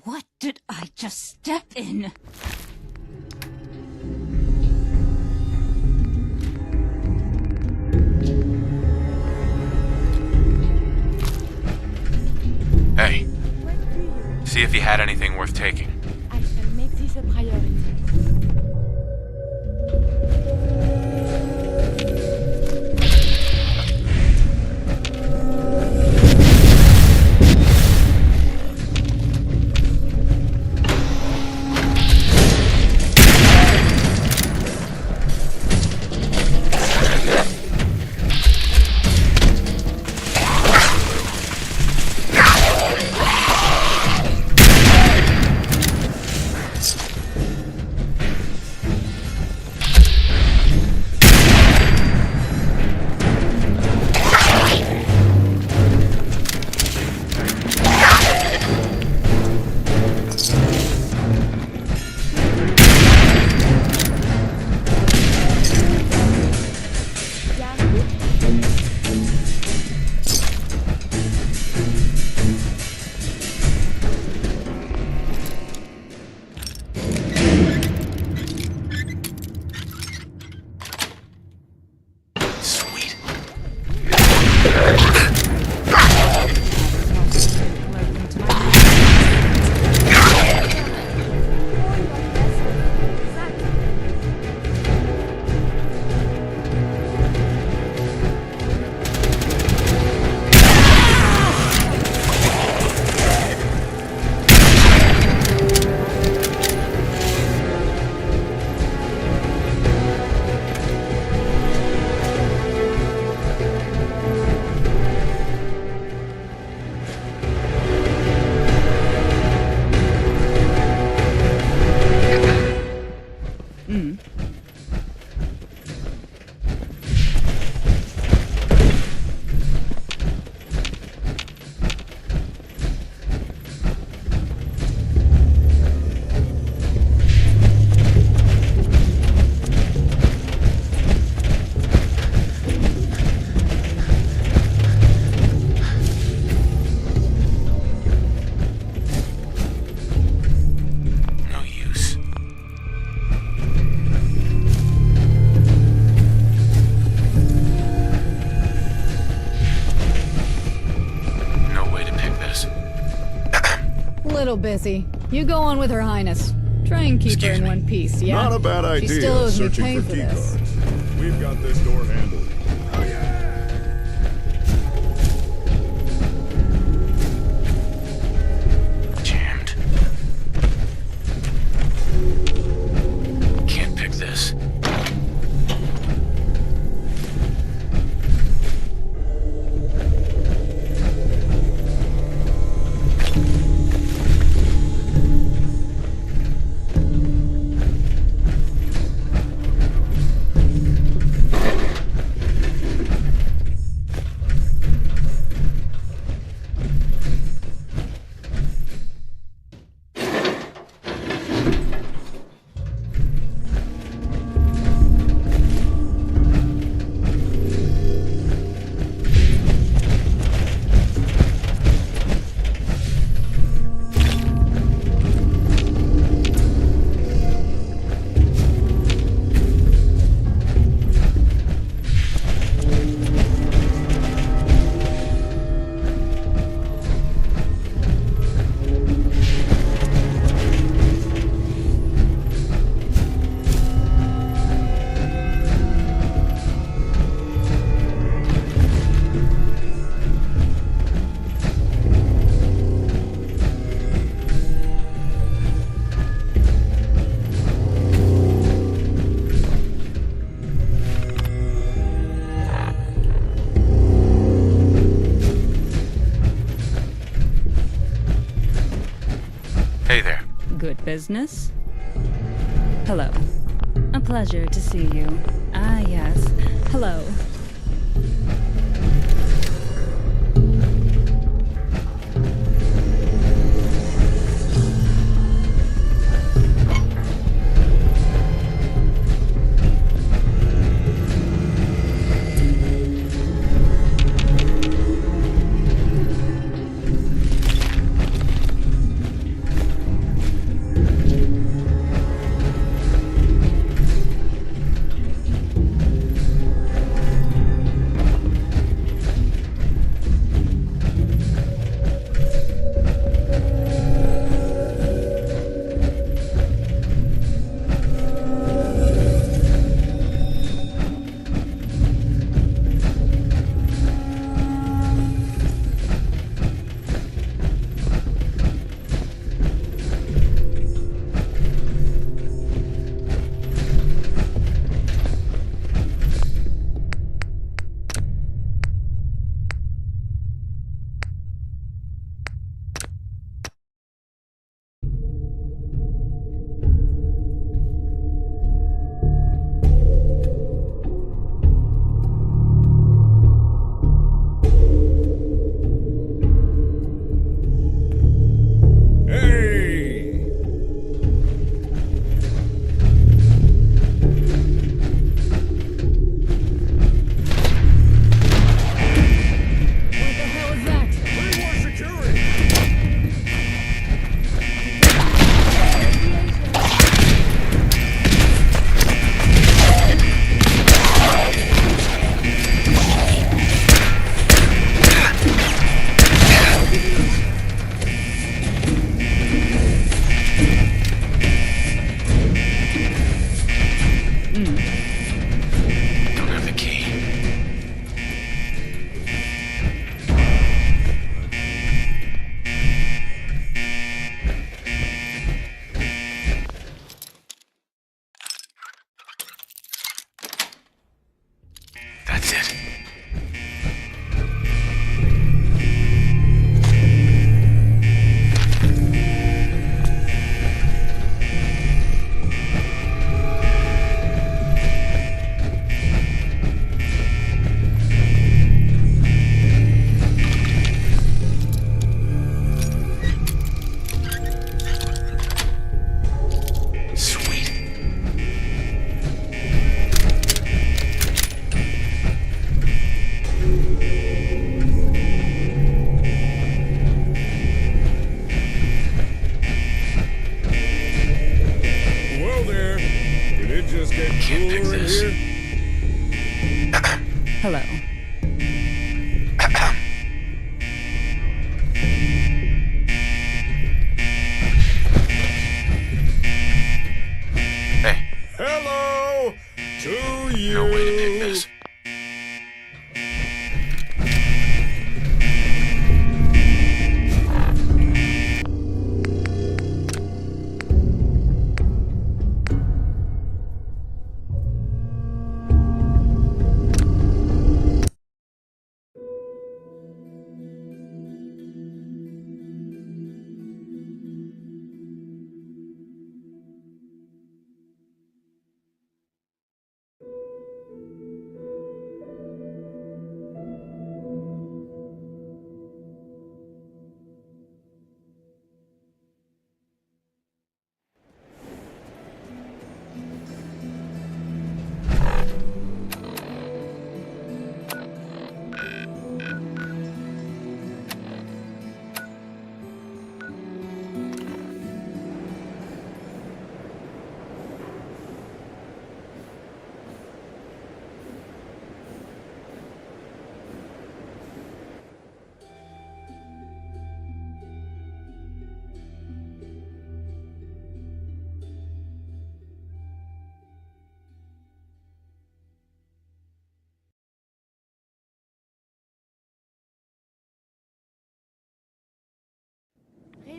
[SPEAKER 7] What did I just step in?
[SPEAKER 4] Hey, see if he had anything worth taking.
[SPEAKER 12] I shall make this a priority.
[SPEAKER 10] Little busy. You go on with Her Highness. Try and keep her in one piece, yeah?
[SPEAKER 11] Not a bad idea,
[SPEAKER 10] She still owes me
[SPEAKER 11] searching
[SPEAKER 10] pay
[SPEAKER 11] for
[SPEAKER 10] for this.
[SPEAKER 11] keycards. We've got this door handled.
[SPEAKER 4] Jammed. Can't pick this. Hey there.
[SPEAKER 7] Good business? Hello. A pleasure to see you. Ah, yes. Hello.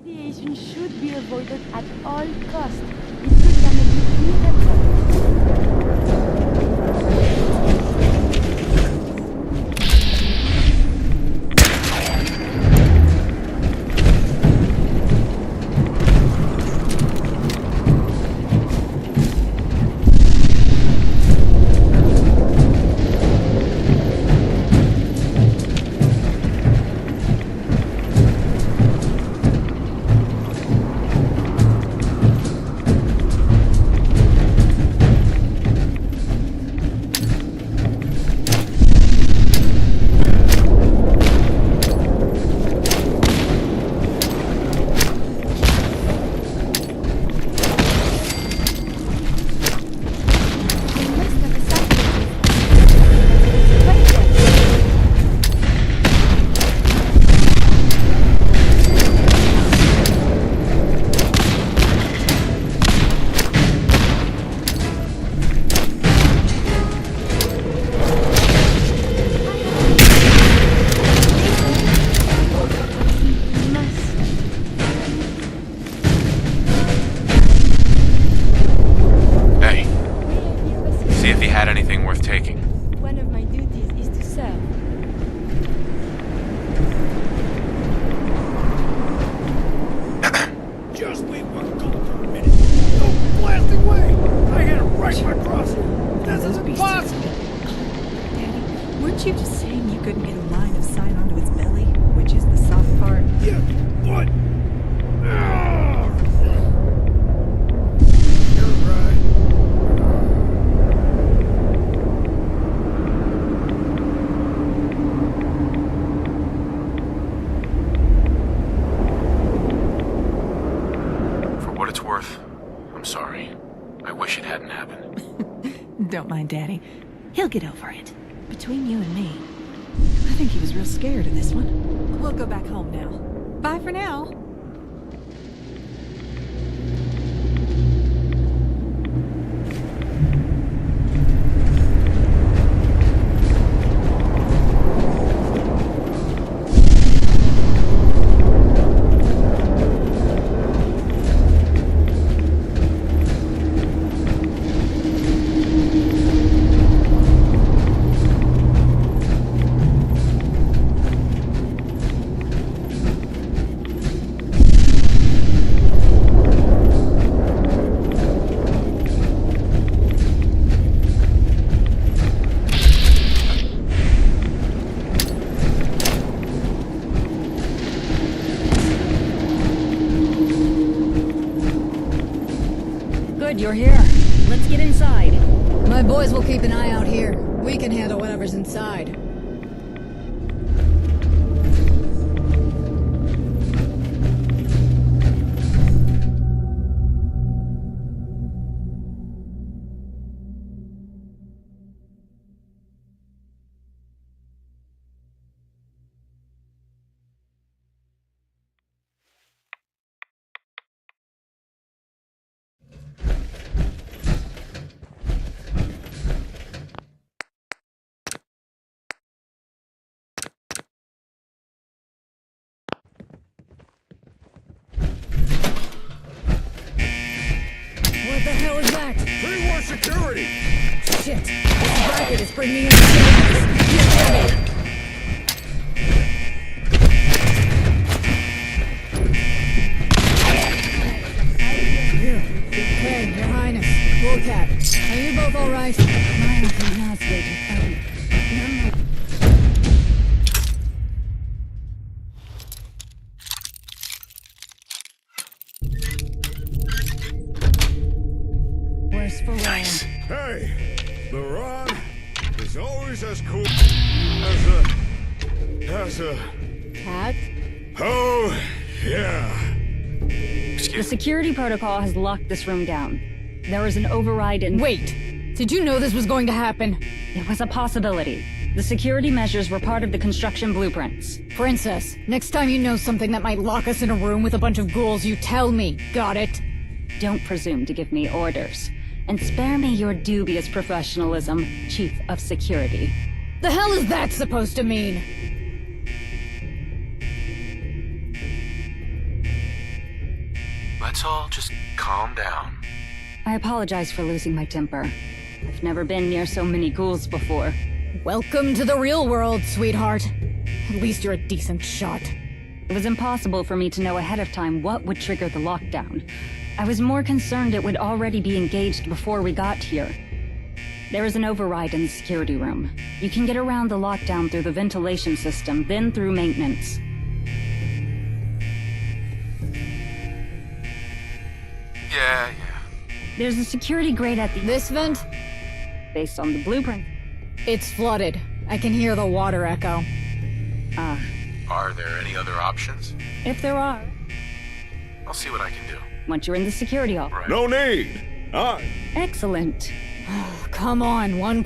[SPEAKER 12] Radiation should be avoided at all costs. It could damage you irreparably.
[SPEAKER 13] Weren't you just saying you couldn't get a line of sight onto its belly, which is the soft part?
[SPEAKER 2] Yeah, what?
[SPEAKER 4] For what it's worth, I'm sorry. I wish it hadn't happened.
[SPEAKER 13] Don't mind Daddy. He'll get over it. Between you and me, I think he was real scared of this one. We'll go back home now. Bye for now.
[SPEAKER 7] You're here. Let's get inside.
[SPEAKER 10] My boys will keep an eye out here. We can handle whatever's inside. What the hell is that?
[SPEAKER 11] Pre-war security!
[SPEAKER 10] Shit! This bracket is bringing in the Hey, Your Highness. Bullcat. Are you both alright?
[SPEAKER 7] Worse for wear.
[SPEAKER 11] Hey, the rod is always as cool as a...
[SPEAKER 10] Cat?
[SPEAKER 11] Oh, yeah.
[SPEAKER 7] The security protocol has locked this room down. There is an override and—
[SPEAKER 10] Wait! Did you know this was going to happen?
[SPEAKER 7] It was a possibility. The security measures were part of the construction blueprints.
[SPEAKER 10] Princess, next time you know something that might lock us in a room with a bunch of ghouls, you tell me. Got it?
[SPEAKER 7] Don't presume to give me orders. And spare me your dubious professionalism, Chief of Security.
[SPEAKER 10] The hell is that supposed to mean?
[SPEAKER 4] That's all. Just calm down.
[SPEAKER 7] I apologize for losing my temper. I've never been near so many ghouls before.
[SPEAKER 10] Welcome to the real world, sweetheart. At least you're a decent shot.
[SPEAKER 7] It was impossible for me to know ahead of time what would trigger the lockdown. I was more concerned it would already be engaged before we got here. There is an override in the security room. You can get around the lockdown through the ventilation system, then through maintenance.
[SPEAKER 4] Yeah.
[SPEAKER 7] There's a security grate at the...
[SPEAKER 10] This vent?
[SPEAKER 7] Based on the blueprint.
[SPEAKER 10] It's flooded. I can hear the water echo.
[SPEAKER 4] Are there any other options?
[SPEAKER 7] If there are.
[SPEAKER 4] I'll see what I can do.
[SPEAKER 7] Once you're in the security hall.
[SPEAKER 4] Right.
[SPEAKER 11] No need.
[SPEAKER 7] Excellent.
[SPEAKER 10] Come on, one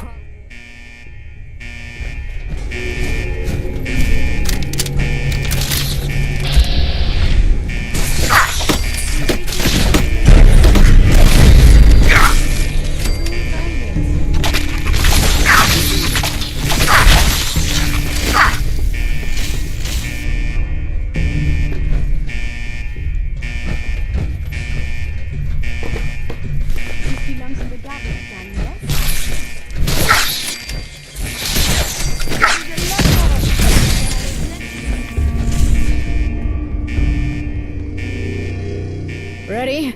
[SPEAKER 10] Ready?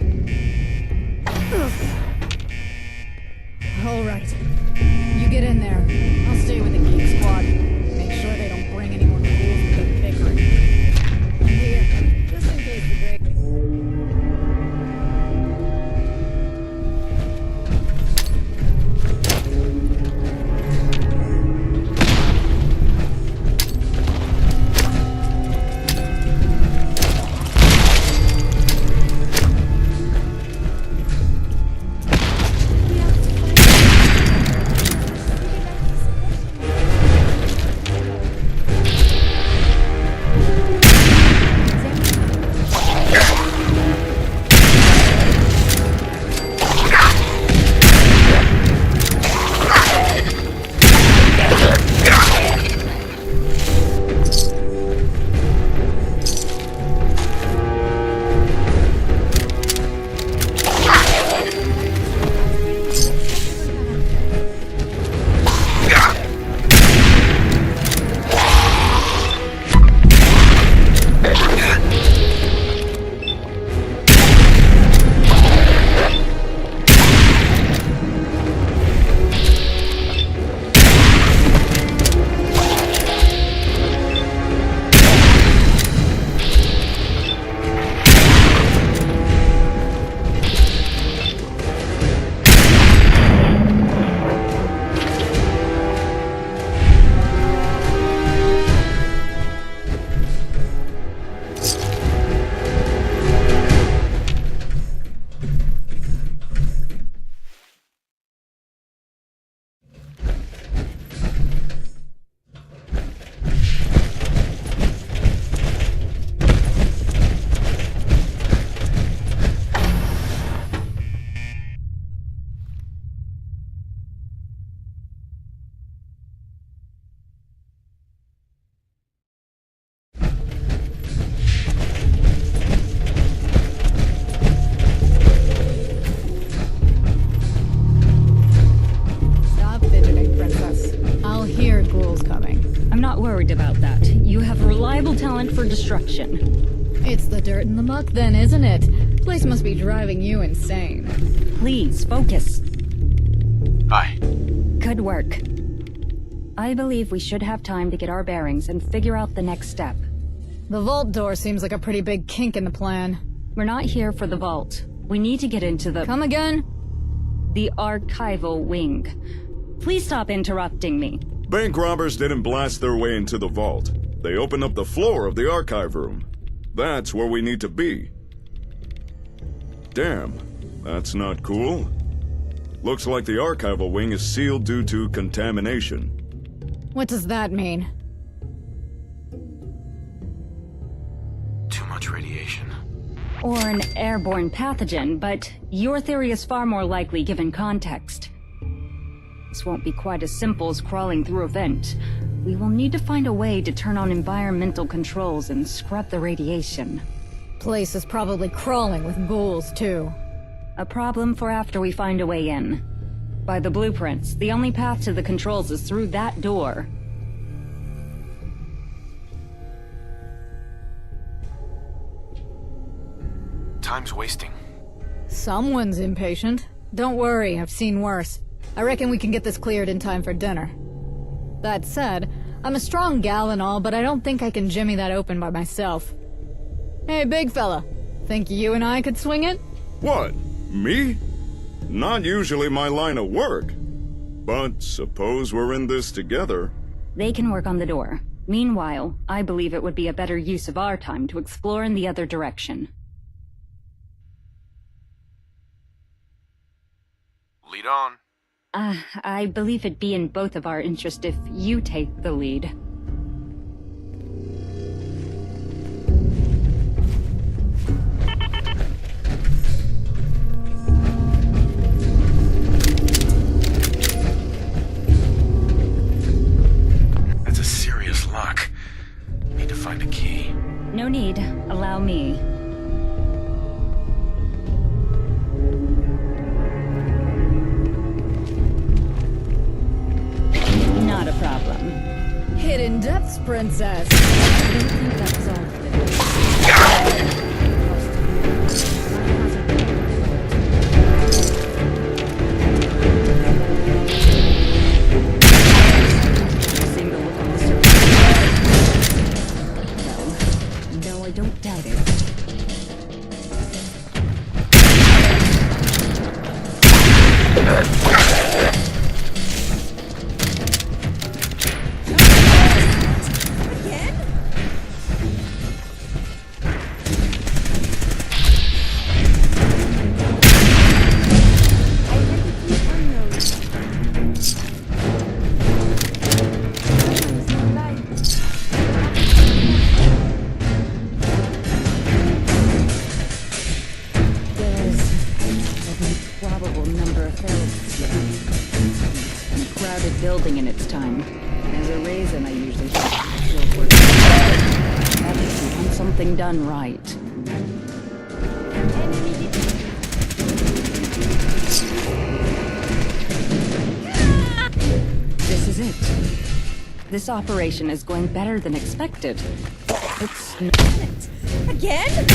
[SPEAKER 10] All right. You get in there. I'll stay with the Geek Squad. Make sure they don't bring any more ghouls with their bickering. I'm here, just in case the break.
[SPEAKER 7] About that. You have reliable talent for destruction.
[SPEAKER 10] It's the dirt and the muck then, isn't it? Place must be driving you insane.
[SPEAKER 7] Please, focus.
[SPEAKER 4] Hi.
[SPEAKER 7] Good work. I believe we should have time to get our bearings and figure out the next step.
[SPEAKER 10] The vault door seems like a pretty big kink in the plan.
[SPEAKER 7] We're not here for the vault. We need to get into the...
[SPEAKER 10] Come again?
[SPEAKER 7] The archival wing. Please stop interrupting me.
[SPEAKER 11] Bank robbers didn't blast their way into the vault. They opened up the floor of the archive room. That's where we need to be. Damn, that's not cool. Looks like the archival wing is sealed due to contamination.
[SPEAKER 10] What does that mean?
[SPEAKER 4] Too much radiation.
[SPEAKER 7] Or an airborne pathogen, but your theory is far more likely given context. This won't be quite as simple as crawling through a vent. We will need to find a way to turn on environmental controls and scrub the radiation.
[SPEAKER 10] Place is probably crawling with ghouls, too.
[SPEAKER 7] A problem for after we find a way in. By the blueprints, the only path to the controls is through that door.
[SPEAKER 4] Time's wasting.
[SPEAKER 10] Someone's impatient. Don't worry, I've seen worse. I reckon we can get this cleared in time for dinner. That said, I'm a strong gal and all, but I don't think I can jimmy that open by myself. Hey, big fella. Think you and I could swing it?
[SPEAKER 11] What? Me? Not usually my line of work. But suppose we're in this together.
[SPEAKER 7] They can work on the door. Meanwhile, I believe it would be a better use of our time to explore in the other direction.
[SPEAKER 4] Lead on.
[SPEAKER 7] I believe it'd be in both of our interest if you take the lead.
[SPEAKER 4] That's a serious lock. Need to find a key.
[SPEAKER 7] No need. Allow me. Not a problem.
[SPEAKER 10] Hidden depths, princess. I don't think that's all for
[SPEAKER 7] Seeing the look on the surface. No, I don't doubt it. Building in its time. As a reason, I usually want something done right. This is it. This operation is going better than expected. It's not.
[SPEAKER 13] Again?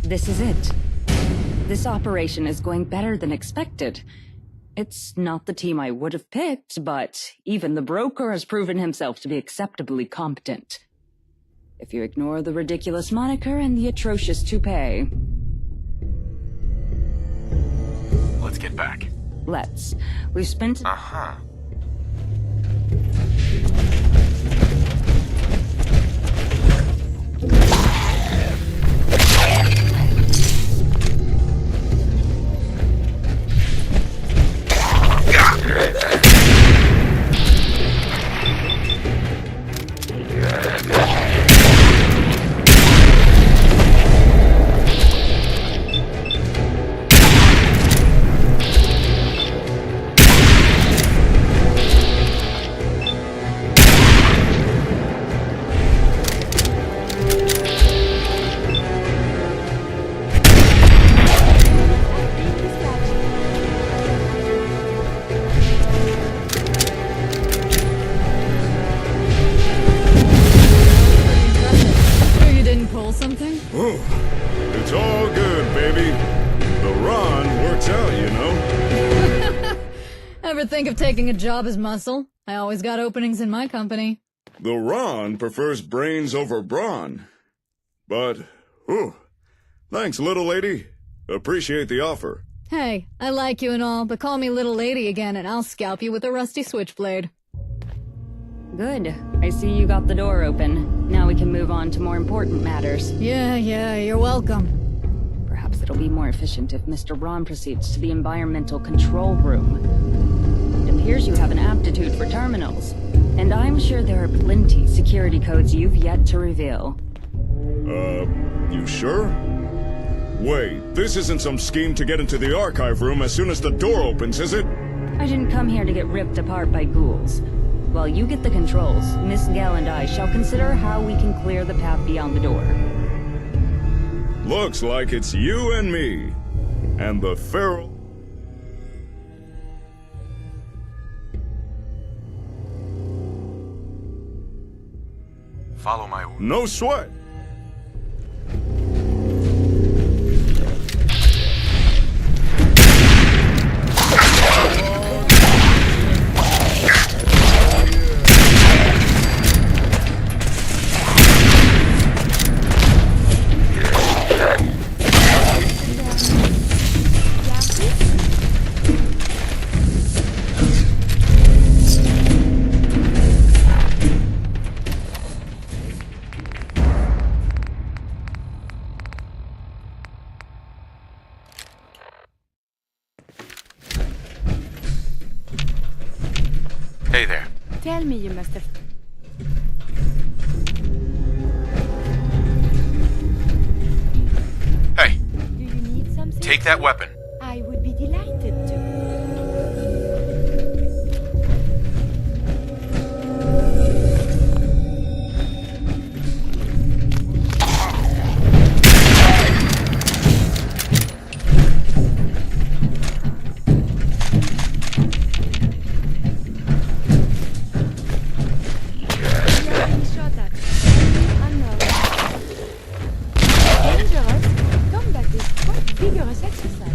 [SPEAKER 7] This is it. This operation is going better than expected. It's not the team I would have picked, but even the broker has proven himself to be acceptably competent. If you ignore the ridiculous moniker and the atrocious toupee.
[SPEAKER 4] Let's get back.
[SPEAKER 7] Let's. We've spent...
[SPEAKER 4] Uh-huh.
[SPEAKER 10] Ever think of taking a job as muscle? I always got openings in my company.
[SPEAKER 11] The Ron prefers brains over brawn. But, thanks, little lady. Appreciate the offer.
[SPEAKER 10] Hey, I like you and all, but call me little lady again and I'll scalp you with a rusty switchblade.
[SPEAKER 7] Good. I see you got the door open. Now we can move on to more important matters.
[SPEAKER 10] Yeah, you're welcome.
[SPEAKER 7] Perhaps it'll be more efficient if Mr. Ron proceeds to the environmental control room. It appears you have an aptitude for terminals, and I'm sure there are plenty security codes you've yet to reveal.
[SPEAKER 11] You sure? Wait, this isn't some scheme to get into the archive room as soon as the door opens, is it?
[SPEAKER 7] I didn't come here to get ripped apart by ghouls. While you get the controls, Miss Gale and I shall consider how we can clear the path beyond the door.
[SPEAKER 11] Looks like it's you and me. And the feral...
[SPEAKER 4] Follow my orders.
[SPEAKER 11] No sweat.
[SPEAKER 4] Hey there.
[SPEAKER 12] Tell me you must have...
[SPEAKER 4] Hey,
[SPEAKER 12] Do you need something?
[SPEAKER 4] take that weapon.
[SPEAKER 12] I would be delighted to. We are being shot at. Unknown. Dangerous. Combat is quite vigorous exercise.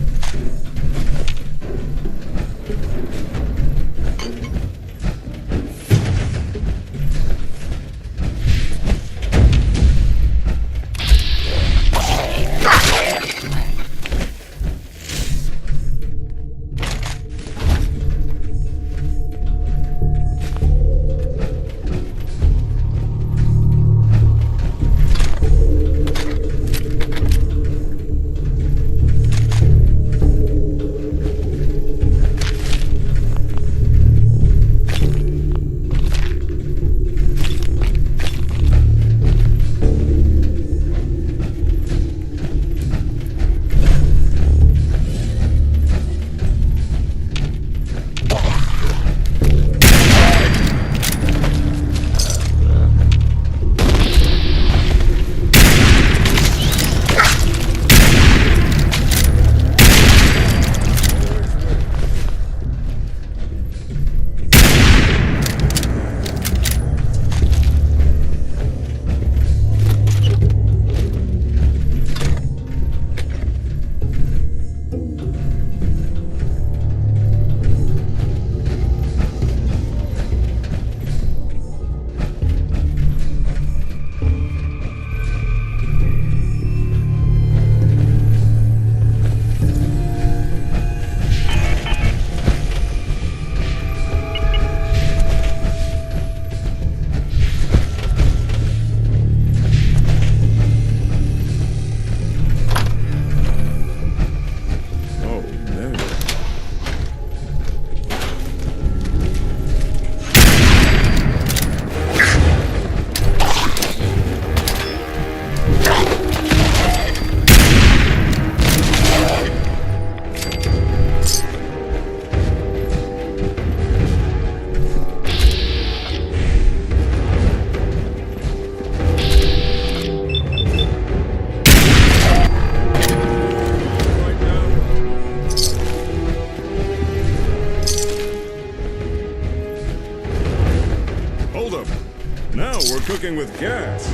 [SPEAKER 11] Now we're cooking with gas.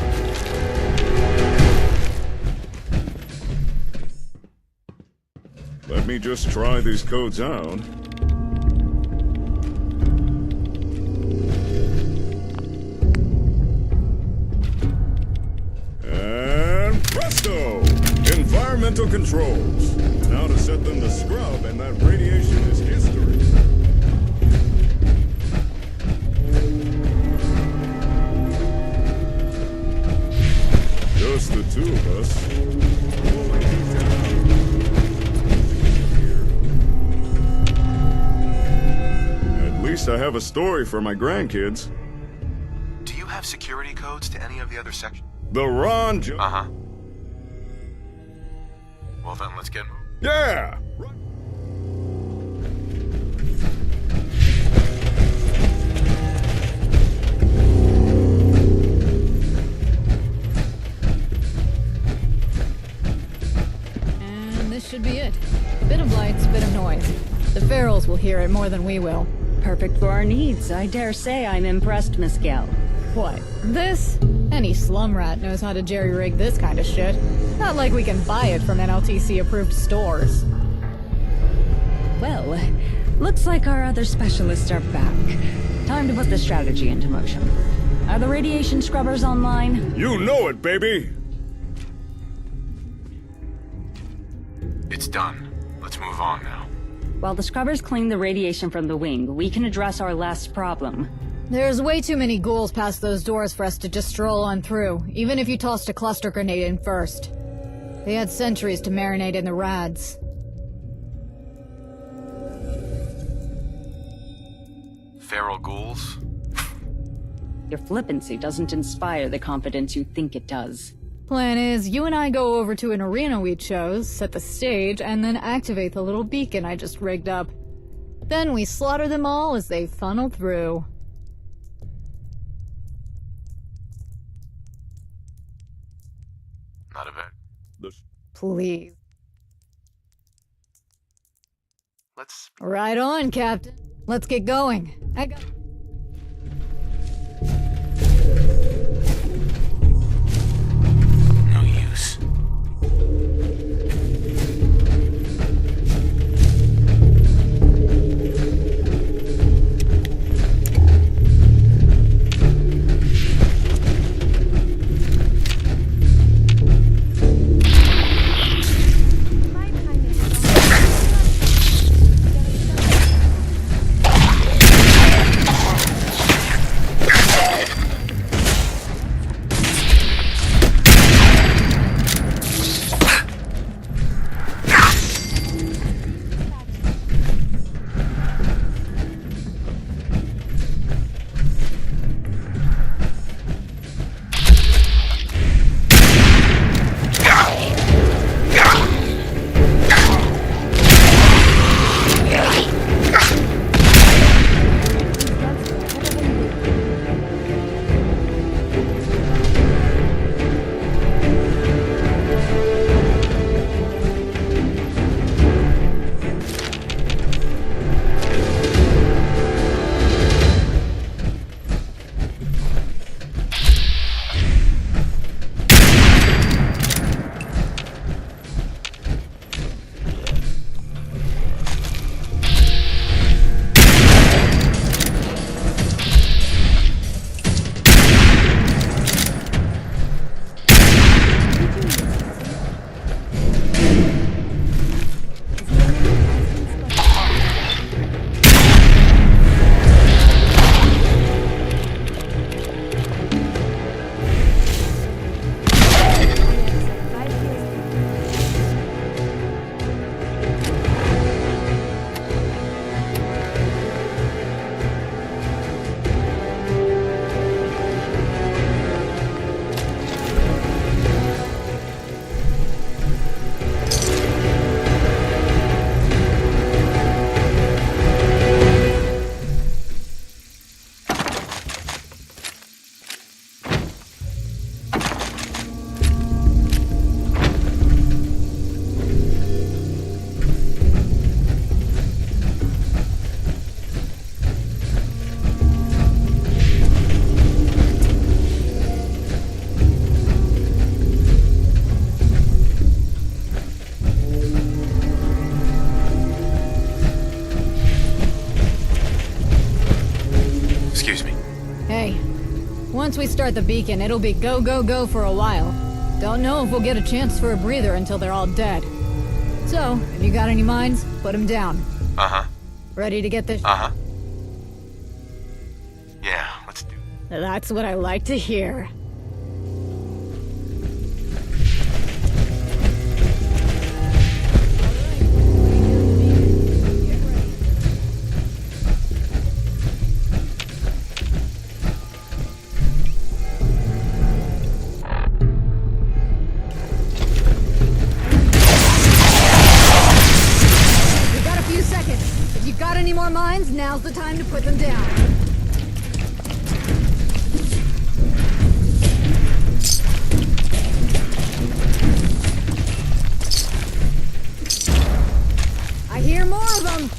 [SPEAKER 11] Let me just try these codes out. fundamental controls. Now to set them to scrub, and that radiation is history. Just the two of us. Pulling you down. At least I have a story for my grandkids.
[SPEAKER 14] Do you have security codes to any of the other sections?
[SPEAKER 11] The Ron
[SPEAKER 14] Uh-huh. Well then, let's get moving.
[SPEAKER 11] Yeah!
[SPEAKER 10] And this should be it. Bit of lights, bit of noise. The ferals will hear it more than we will.
[SPEAKER 7] Perfect for our needs. I dare say I'm impressed, Miss Gell.
[SPEAKER 10] What? This? Any slum rat knows how to jerry-rig this kind of shit. Not like we can buy it from NLTC-approved stores.
[SPEAKER 7] Well, looks like our other specialists are back. Time to put the strategy into motion. Are the radiation scrubbers online?
[SPEAKER 11] You know it, baby!
[SPEAKER 4] It's done. Let's move on now.
[SPEAKER 7] While the scrubbers clean the radiation from the wing, we can address our last problem.
[SPEAKER 10] There's way too many ghouls past those doors for us to just stroll on through, even if you tossed a cluster grenade in first. They had centuries to marinate in the rads.
[SPEAKER 14] Feral ghouls?
[SPEAKER 7] Your flippancy doesn't inspire the confidence you think it does.
[SPEAKER 10] Plan is, you and I go over to an arena we chose, set the stage, and then activate the little beacon I just rigged up. Then we slaughter them all as they funnel through.
[SPEAKER 14] Not a bad.
[SPEAKER 10] Please.
[SPEAKER 14] Let's...
[SPEAKER 10] Right on, Captain. Let's get going. I got...
[SPEAKER 14] No use.
[SPEAKER 10] Once we start the beacon, it'll be go, go, go for a while. Don't know if we'll get a chance for a breather until they're all dead. So, if you got any mines, put them down.
[SPEAKER 14] Uh-huh.
[SPEAKER 10] Ready to get this?
[SPEAKER 14] Uh-huh. Yeah, let's do it.
[SPEAKER 10] That's what I like to hear. Any more mines? Now's the time to put them down. I hear more of them.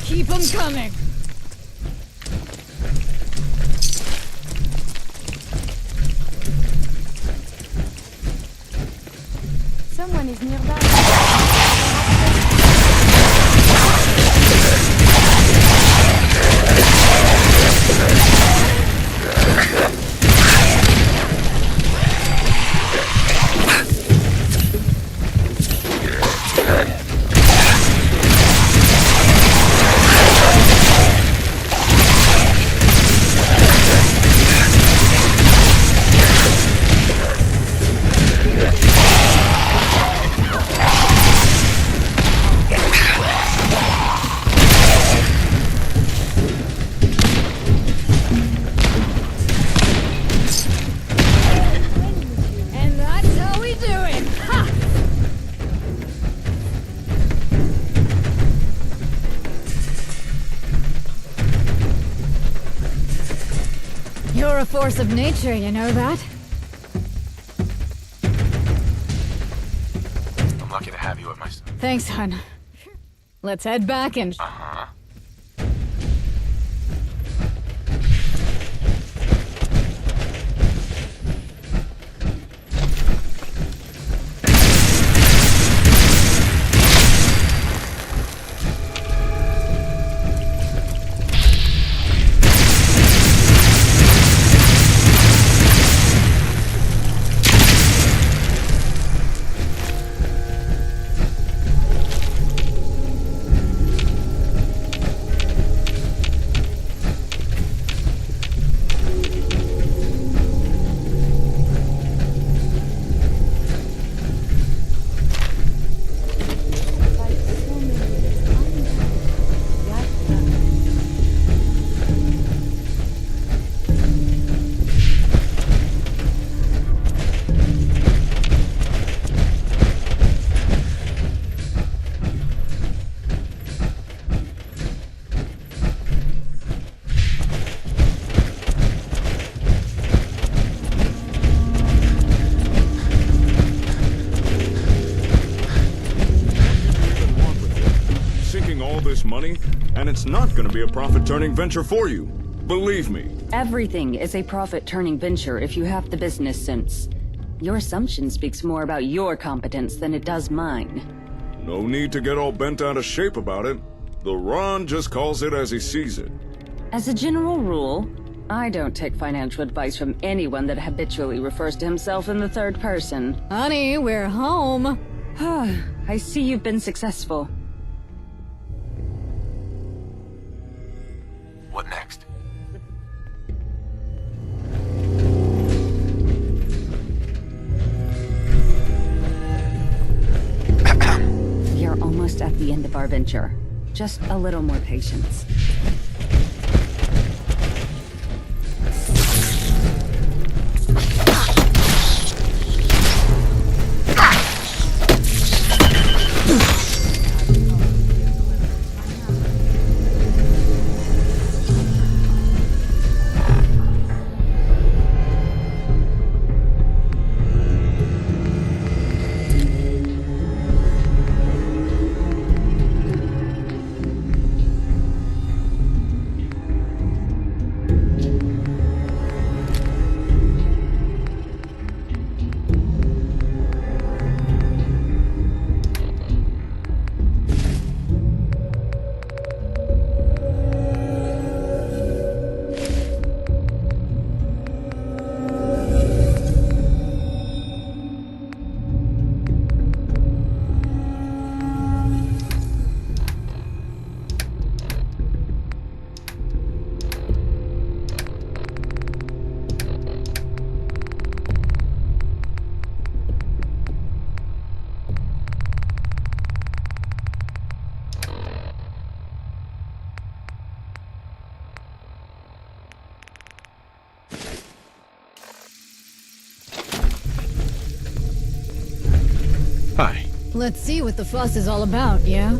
[SPEAKER 10] Keep them coming!
[SPEAKER 12] Someone is nearby.
[SPEAKER 10] You're a force of nature, you know that?
[SPEAKER 14] I'm lucky to have you at my side.
[SPEAKER 10] Thanks, hon. Let's head back and...
[SPEAKER 14] Uh-huh.
[SPEAKER 11] This money, and it's not going to be a profit-turning venture for you. Believe me.
[SPEAKER 7] Everything is a profit-turning venture if you have the business sense. Your assumption speaks more about your competence than it does mine.
[SPEAKER 11] No need to get all bent out of shape about it. The Ron just calls it as he sees it.
[SPEAKER 7] As a general rule, I don't take financial advice from anyone that habitually refers to himself in the third person.
[SPEAKER 10] Honey, we're home.
[SPEAKER 7] I see you've been successful.
[SPEAKER 14] What next?
[SPEAKER 7] You're almost at the end of our venture. Just a little more patience.
[SPEAKER 10] Let's see what the fuss is all about, yeah?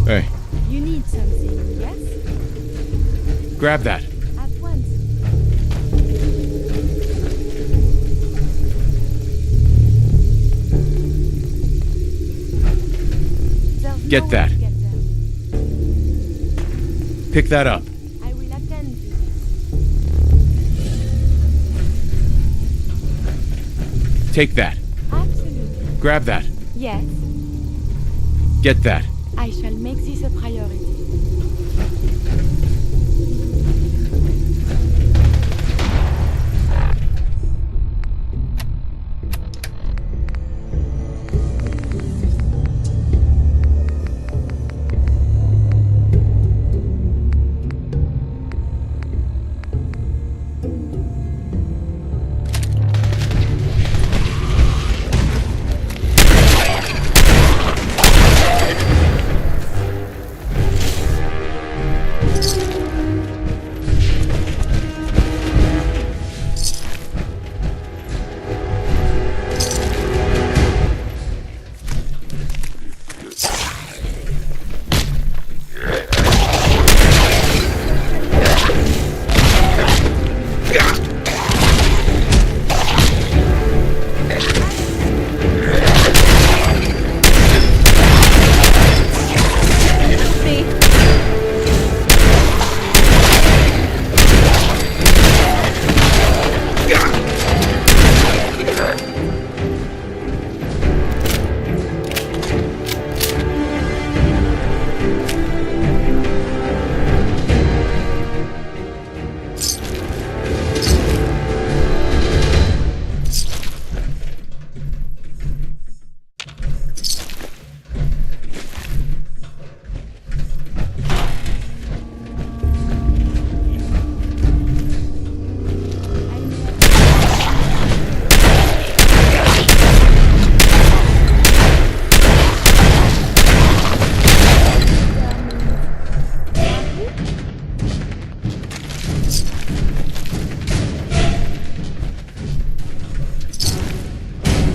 [SPEAKER 3] Hey,
[SPEAKER 12] You need something, yes?
[SPEAKER 3] grab that.
[SPEAKER 12] At once. There's
[SPEAKER 3] Get
[SPEAKER 12] no way
[SPEAKER 3] that.
[SPEAKER 12] to get there.
[SPEAKER 3] Pick that up.
[SPEAKER 12] I will attend to this.
[SPEAKER 3] Take that.
[SPEAKER 12] Absolutely.
[SPEAKER 3] Grab that.
[SPEAKER 12] Yes.
[SPEAKER 3] Get that.
[SPEAKER 12] I shall make this a priority.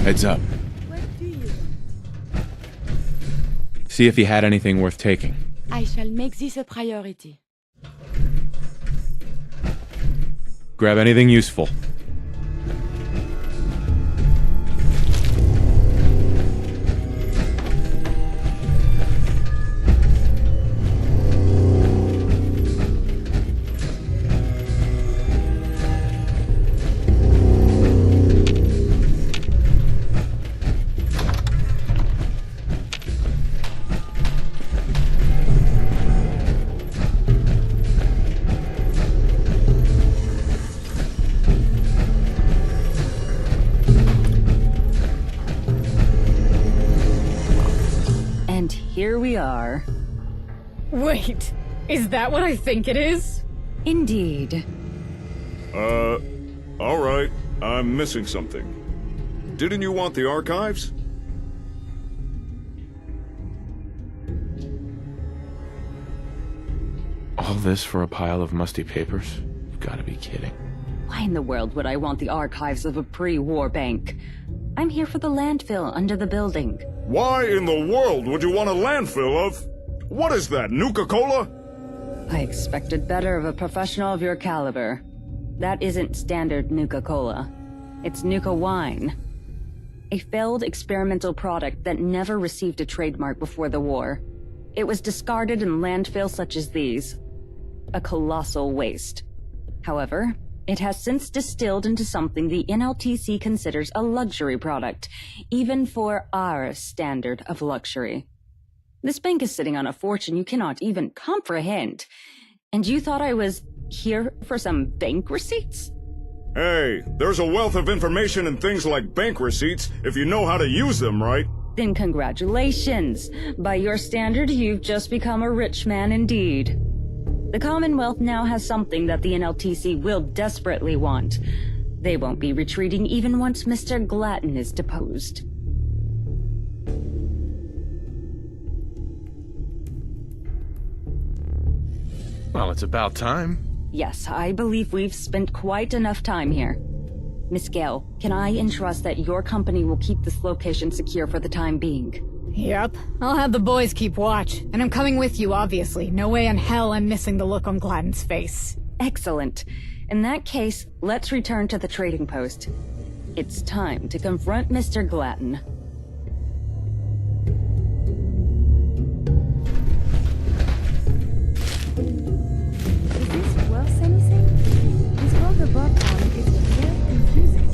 [SPEAKER 3] Heads up.
[SPEAKER 12] What do you want?
[SPEAKER 3] See if he had anything worth taking.
[SPEAKER 12] I shall make this a priority.
[SPEAKER 3] Grab anything useful.
[SPEAKER 7] And here we are.
[SPEAKER 10] Wait, is that what I think it is?
[SPEAKER 7] Indeed.
[SPEAKER 11] Alright. I'm missing something. Didn't you want the archives?
[SPEAKER 4] All this for a pile of musty papers? You've gotta be kidding.
[SPEAKER 7] Why in the world would I want the archives of a pre-war bank? I'm here for the landfill under the building.
[SPEAKER 11] Why in the world would you want a landfill of? What is that, Nuka-Cola?
[SPEAKER 7] I expected better of a professional of your caliber. That isn't standard Nuka-Cola. It's Nuka wine. A failed experimental product that never received a trademark before the war. It was discarded in landfills such as these. A colossal waste. However, it has since distilled into something the NLTC considers a luxury product, even for our standard of luxury. This bank is sitting on a fortune you cannot even comprehend. And you thought I was here for some bank receipts?
[SPEAKER 11] Hey, there's a wealth of information in things like bank receipts if you know how to use them, right?
[SPEAKER 7] Then congratulations. By your standard, you've just become a rich man indeed. The Commonwealth now has something that the NLTC will desperately want. They won't be retreating even once Mr. Glatton is deposed.
[SPEAKER 4] Well, it's about time.
[SPEAKER 7] Yes, I believe we've spent quite enough time here. Miss Gale, can I entrust that your company will keep this location secure for the time being?
[SPEAKER 10] Yep. I'll have the boys keep watch. And I'm coming with you, obviously. No way in hell I'm missing the look on Gladden's face.
[SPEAKER 7] Excellent. In that case, let's return to the trading post. It's time to confront Mr. Gladden.
[SPEAKER 12] Is this worth anything? This world above town is very confusing.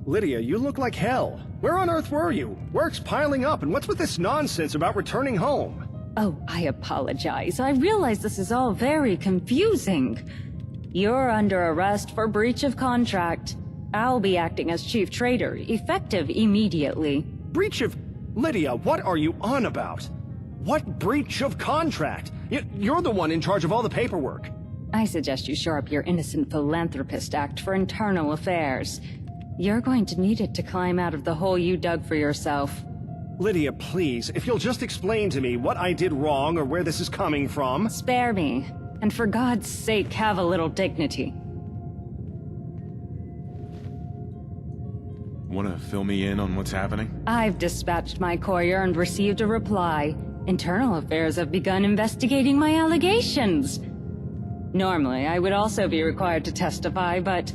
[SPEAKER 2] Lydia, you look like hell. Where on earth were you? Work's piling up, and what's with this nonsense about returning home?
[SPEAKER 7] Oh, I apologize. I realize this is all very confusing. You're under arrest for breach of contract. I'll be acting as chief trader, effective immediately.
[SPEAKER 2] Breach of... Lydia, what are you on about? What breach of contract? You're the one in charge of all the paperwork.
[SPEAKER 7] I suggest you shore up your Innocent Philanthropist Act for internal affairs. You're going to need it to climb out of the hole you dug for yourself.
[SPEAKER 2] Lydia, please, if you'll just explain to me what I did wrong or where this is coming from...
[SPEAKER 7] Spare me, and for God's sake, have a little dignity.
[SPEAKER 4] Wanna fill me in on what's happening?
[SPEAKER 7] I've dispatched my courier and received a reply. Internal Affairs have begun investigating my allegations. Normally, I would also be required to testify, but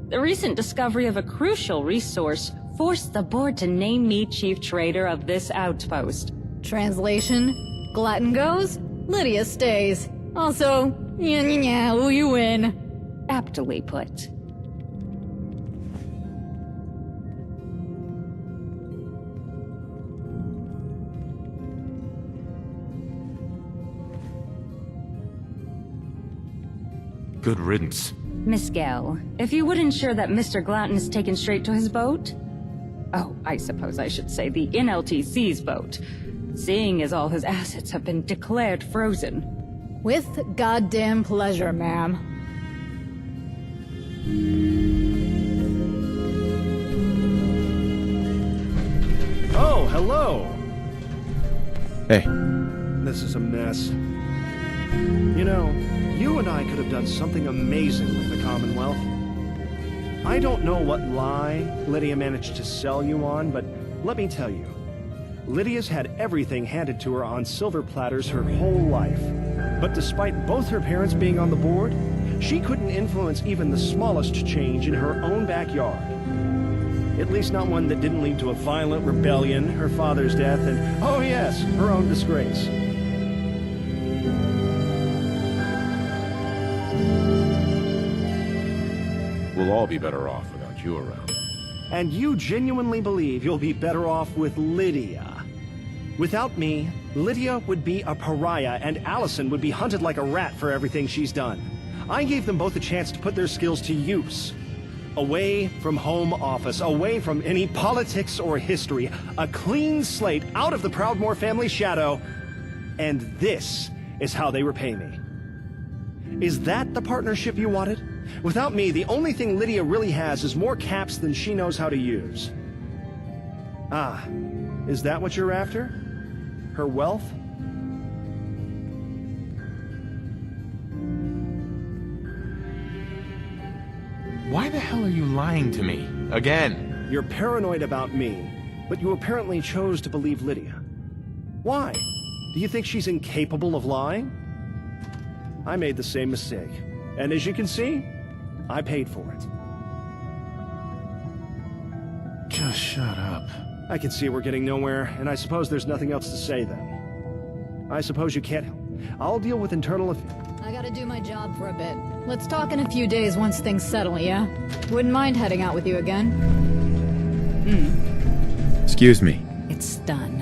[SPEAKER 7] the recent discovery of a crucial resource forced the board to name me chief trader of this outpost.
[SPEAKER 10] Translation: Glatton goes, Lydia stays. Also, you win.
[SPEAKER 7] Aptly put.
[SPEAKER 4] Good riddance.
[SPEAKER 7] Miss Gale, if you would ensure that Mr. Glatton is taken straight to his boat... Oh, I suppose I should say the NLTC's boat, seeing as all his assets have been declared frozen.
[SPEAKER 10] With goddamn pleasure, ma'am.
[SPEAKER 2] Oh, hello!
[SPEAKER 4] Hey.
[SPEAKER 2] This is a mess. You know, you and I could have done something amazing with the Commonwealth. I don't know what lie Lydia managed to sell you on, but let me tell you, Lydia's had everything handed to her on silver platters her whole life. But despite both her parents being on the board, she couldn't influence even the smallest change in her own backyard. At least not one that didn't lead to a violent rebellion, her father's death, and, oh yes, her own disgrace.
[SPEAKER 4] We'll all be better off without you around.
[SPEAKER 2] And you genuinely believe you'll be better off with Lydia. Without me, Lydia would be a pariah, and Allison would be hunted like a rat for everything she's done. I gave them both a chance to put their skills to use. Away from home office, away from any politics or history, a clean slate out of the Proudmoore family shadow, and this is how they repay me. Is that the partnership you wanted? Without me, the only thing Lydia really has is more caps than she knows how to use. Ah, is that what you're after? Her wealth?
[SPEAKER 4] Why the hell are you lying to me? Again?
[SPEAKER 2] You're paranoid about me, but you apparently chose to believe Lydia. Why? Do you think she's incapable of lying? I made the same mistake, and as you can see, I paid for it.
[SPEAKER 4] Just shut up.
[SPEAKER 2] I can see we're getting nowhere, and I suppose there's nothing else to say then. I suppose you can't help. I'll deal with internal affairs.
[SPEAKER 10] I gotta do my job for a bit. Let's talk in a few days once things settle, yeah? Wouldn't mind heading out with you again.
[SPEAKER 3] Excuse me.
[SPEAKER 7] It's done.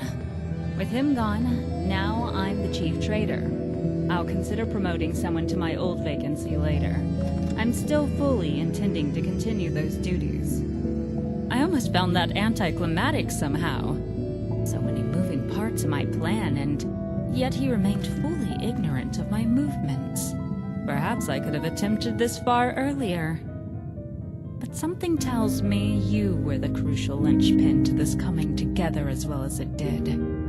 [SPEAKER 7] With him gone, now I'm the chief trader. I'll consider promoting someone to my old vacancy later. I'm still fully intending to continue those duties. I almost found that anticlimactic somehow. So many moving parts in my plan, and yet he remained fully ignorant of my movements. Perhaps I could have attempted this far earlier. But something tells me you were the crucial linchpin to this coming together as well as it did.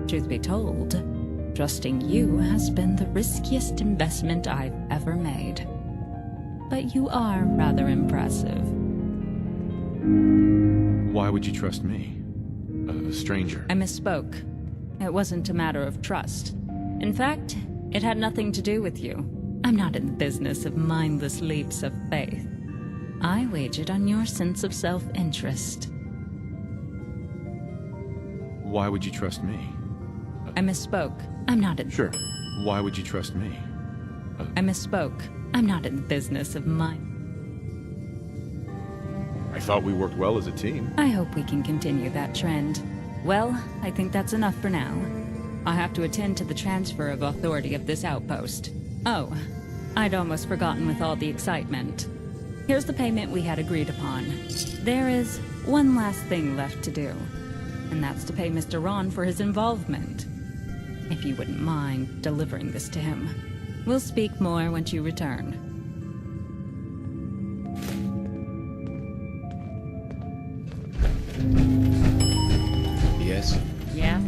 [SPEAKER 7] Truth be told, trusting you has been the riskiest investment I've ever made. But you are rather impressive.
[SPEAKER 4] Why would you trust me? A stranger?
[SPEAKER 7] I misspoke. It wasn't a matter of trust. In fact, it had nothing to do with you. I'm not in the business of mindless leaps of faith. I wagered on your sense of self-interest.
[SPEAKER 4] Why would you trust me?
[SPEAKER 7] I misspoke. I'm not in...
[SPEAKER 4] Sure. Why would you trust me?
[SPEAKER 7] I misspoke. I'm not in the business of
[SPEAKER 15] thought we worked well as a team.
[SPEAKER 7] I hope we can continue that trend. Well, I think that's enough for now. I have to attend to the transfer of authority of this outpost. Oh, I'd almost forgotten with all the excitement. Here's the payment we had agreed upon. There is one last thing left to do, and that's to pay Mr. Ron for his involvement. If you wouldn't mind delivering this to him. We'll speak more once you return.
[SPEAKER 15] Yes?
[SPEAKER 7] Yeah?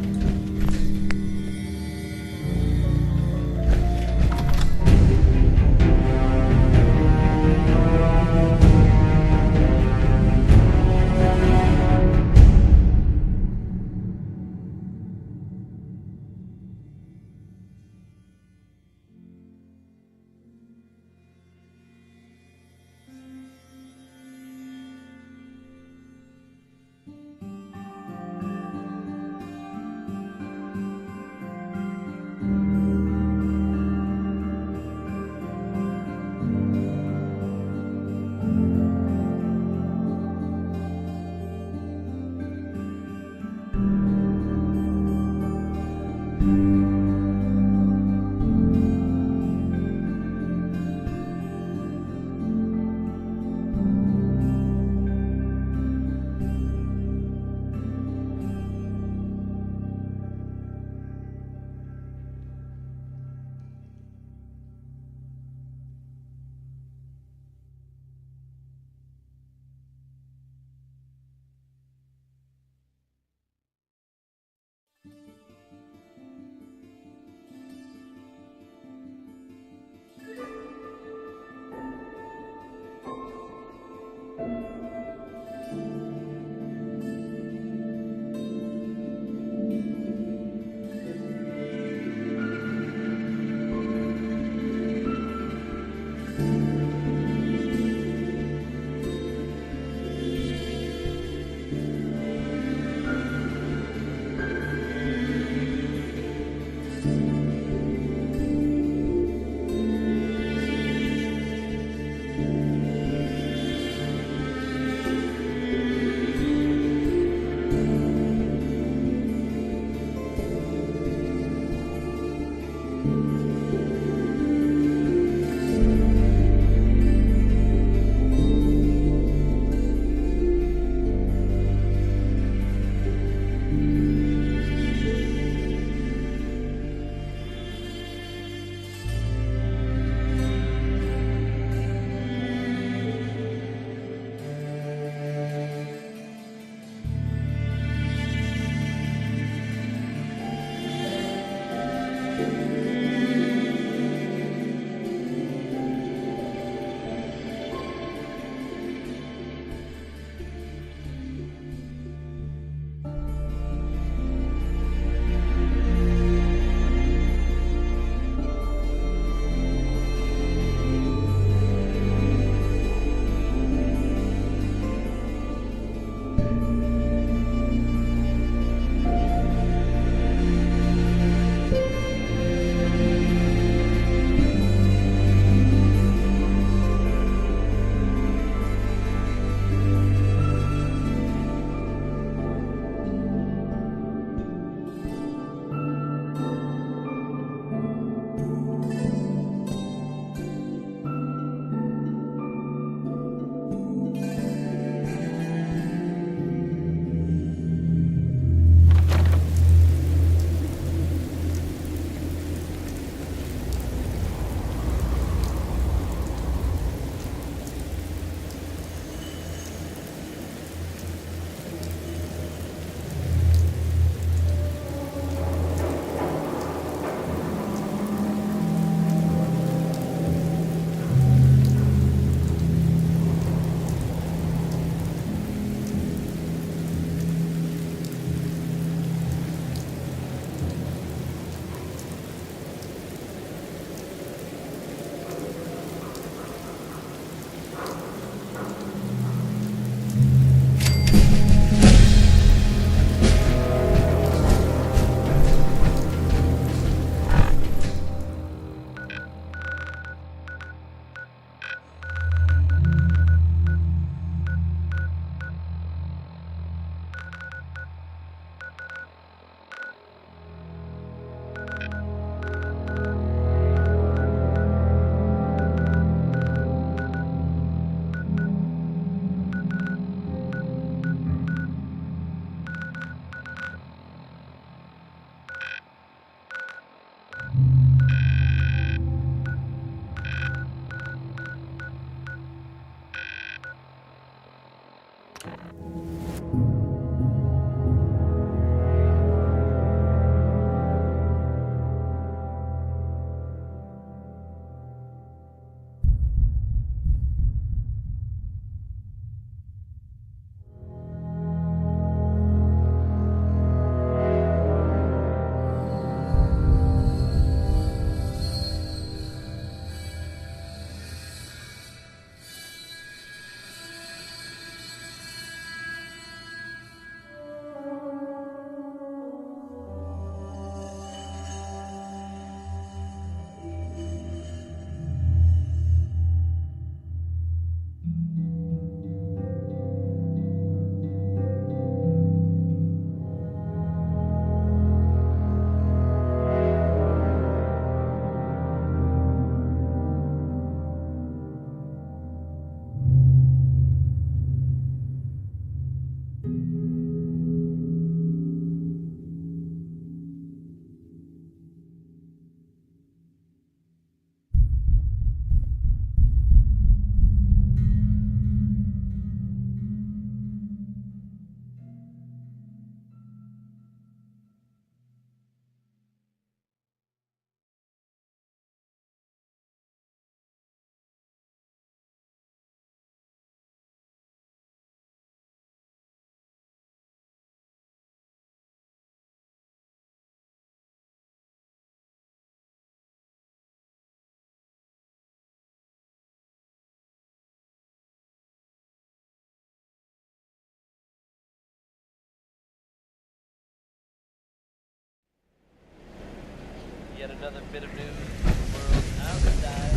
[SPEAKER 6] yet another bit of news from the world outside.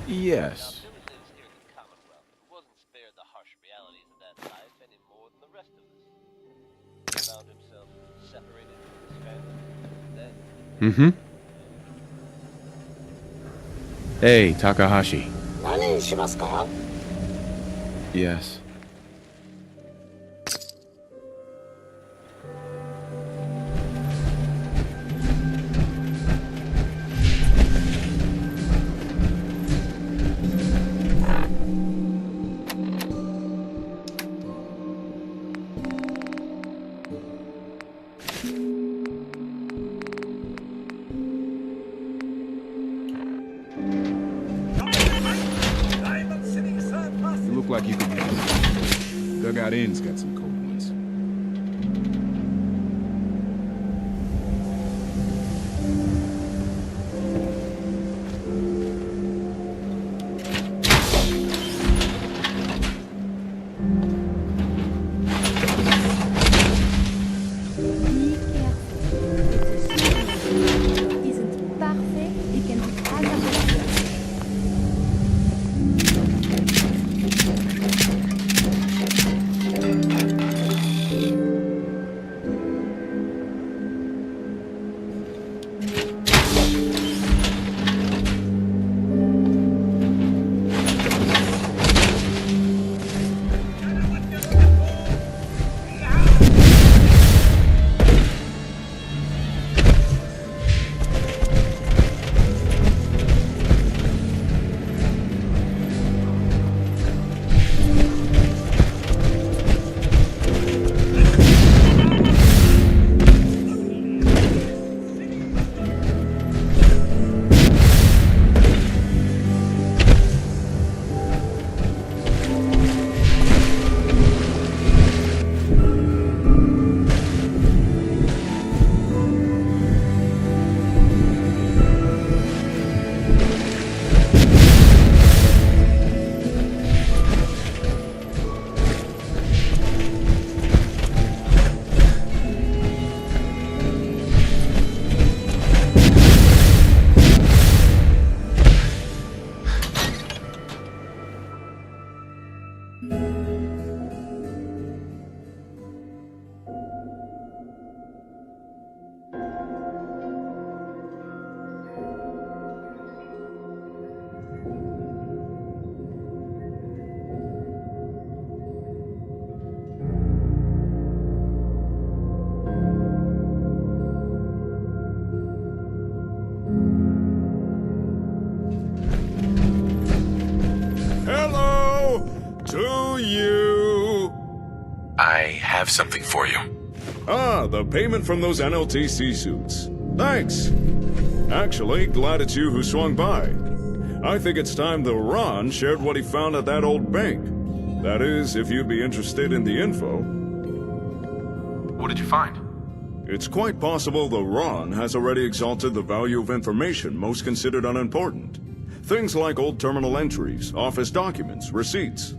[SPEAKER 15] Yes.
[SPEAKER 6] Villagers here in the Commonwealth wasn't spared the harsh realities of that life any more than the rest of us. He found himself separated from his family. Then,
[SPEAKER 15] Mm-hmm. Hey, Takahashi. Yes. You look like you could use it. Dugout Inn's got some cold ones.
[SPEAKER 12] Isn't parfait, it can be aggravated.
[SPEAKER 11] To you!
[SPEAKER 14] I have something for you.
[SPEAKER 11] Ah, the payment from those NLTC suits. Thanks! Actually, glad it's you who swung by. I think it's time the Ron shared what he found at that old bank. That is, if you'd be interested in the info.
[SPEAKER 4] What did you find?
[SPEAKER 11] It's quite possible the Ron has already exalted the value of information most considered unimportant. Things like old terminal entries, office documents, receipts.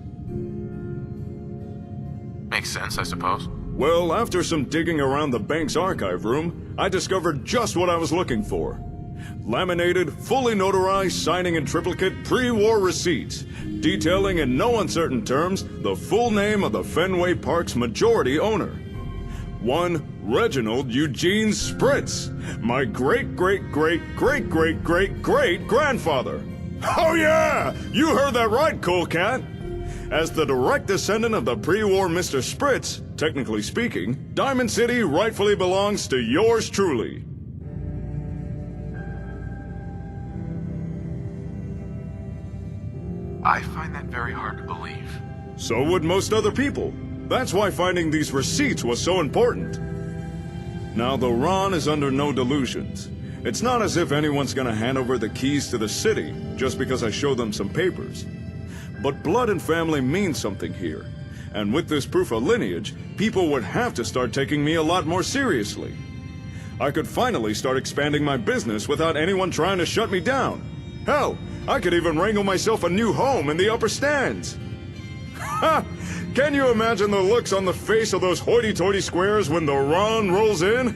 [SPEAKER 4] Makes sense, I suppose.
[SPEAKER 11] Well, after some digging around the bank's archive room, I discovered just what I was looking for. Laminated, fully notarized, signing in triplicate pre-war receipts, detailing in no uncertain terms the full name of the Fenway Park's majority owner. One Reginald Eugene Spritz, my great-great-great-great-great-great-great-grandfather. Oh yeah! You heard that right, cool cat! As the direct descendant of the pre-war Mr. Spritz, technically speaking, Diamond City rightfully belongs to yours truly.
[SPEAKER 4] I find that very hard to believe.
[SPEAKER 11] So would most other people. That's why finding these receipts was so important. Now, the Ron is under no delusions. It's not as if anyone's gonna hand over the keys to the city just because I show them some papers. But blood and family mean something here. And with this proof of lineage, people would have to start taking me a lot more seriously. I could finally start expanding my business without anyone trying to shut me down. Hell, I could even wrangle myself a new home in the upper stands. Can you imagine the looks on the face of those hoity-toity squares when the Ron rolls in?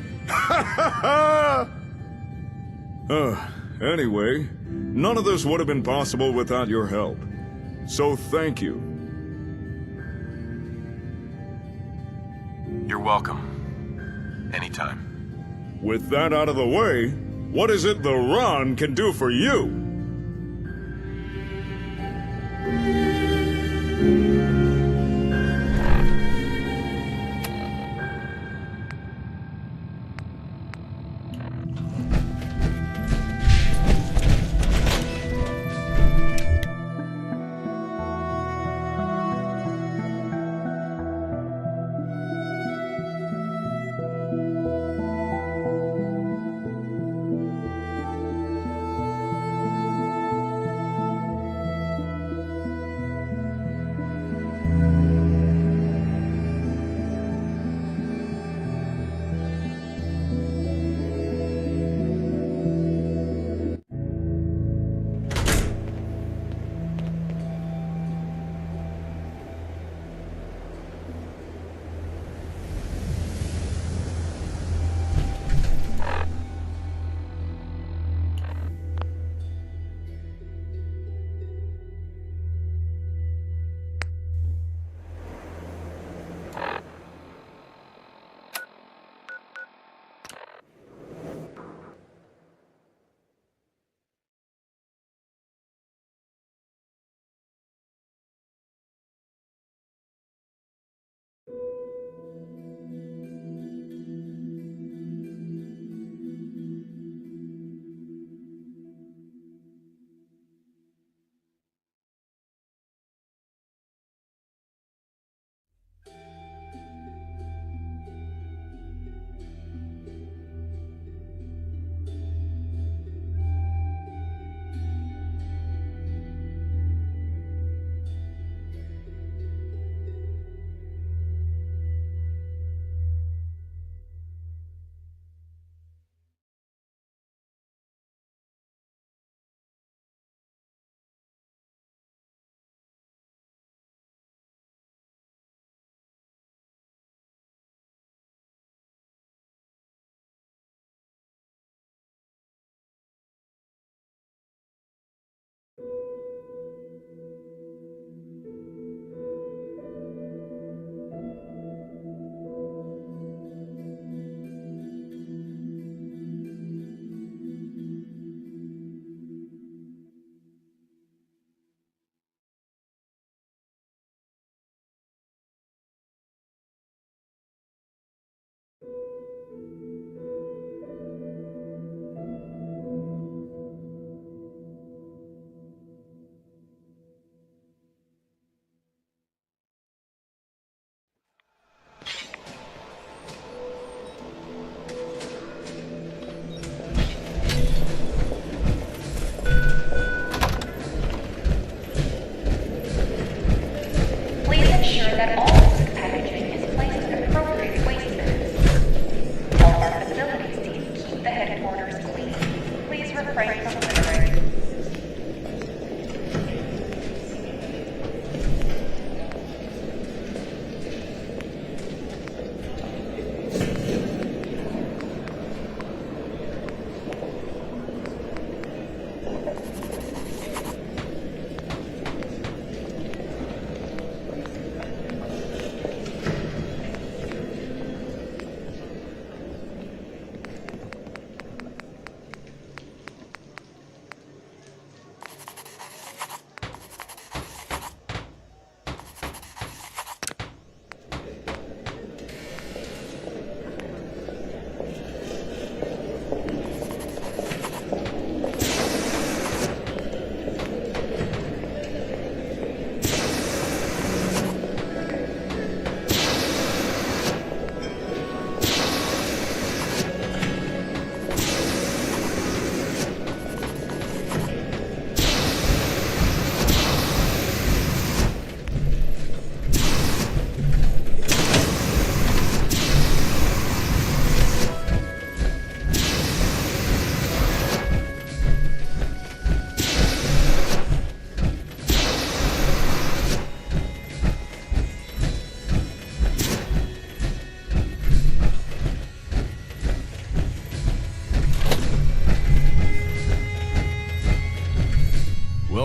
[SPEAKER 11] Anyway, none of this would have been possible without your help. So thank you.
[SPEAKER 14] You're welcome. Anytime.
[SPEAKER 11] With that out of the way, what is it the Ron can do for you?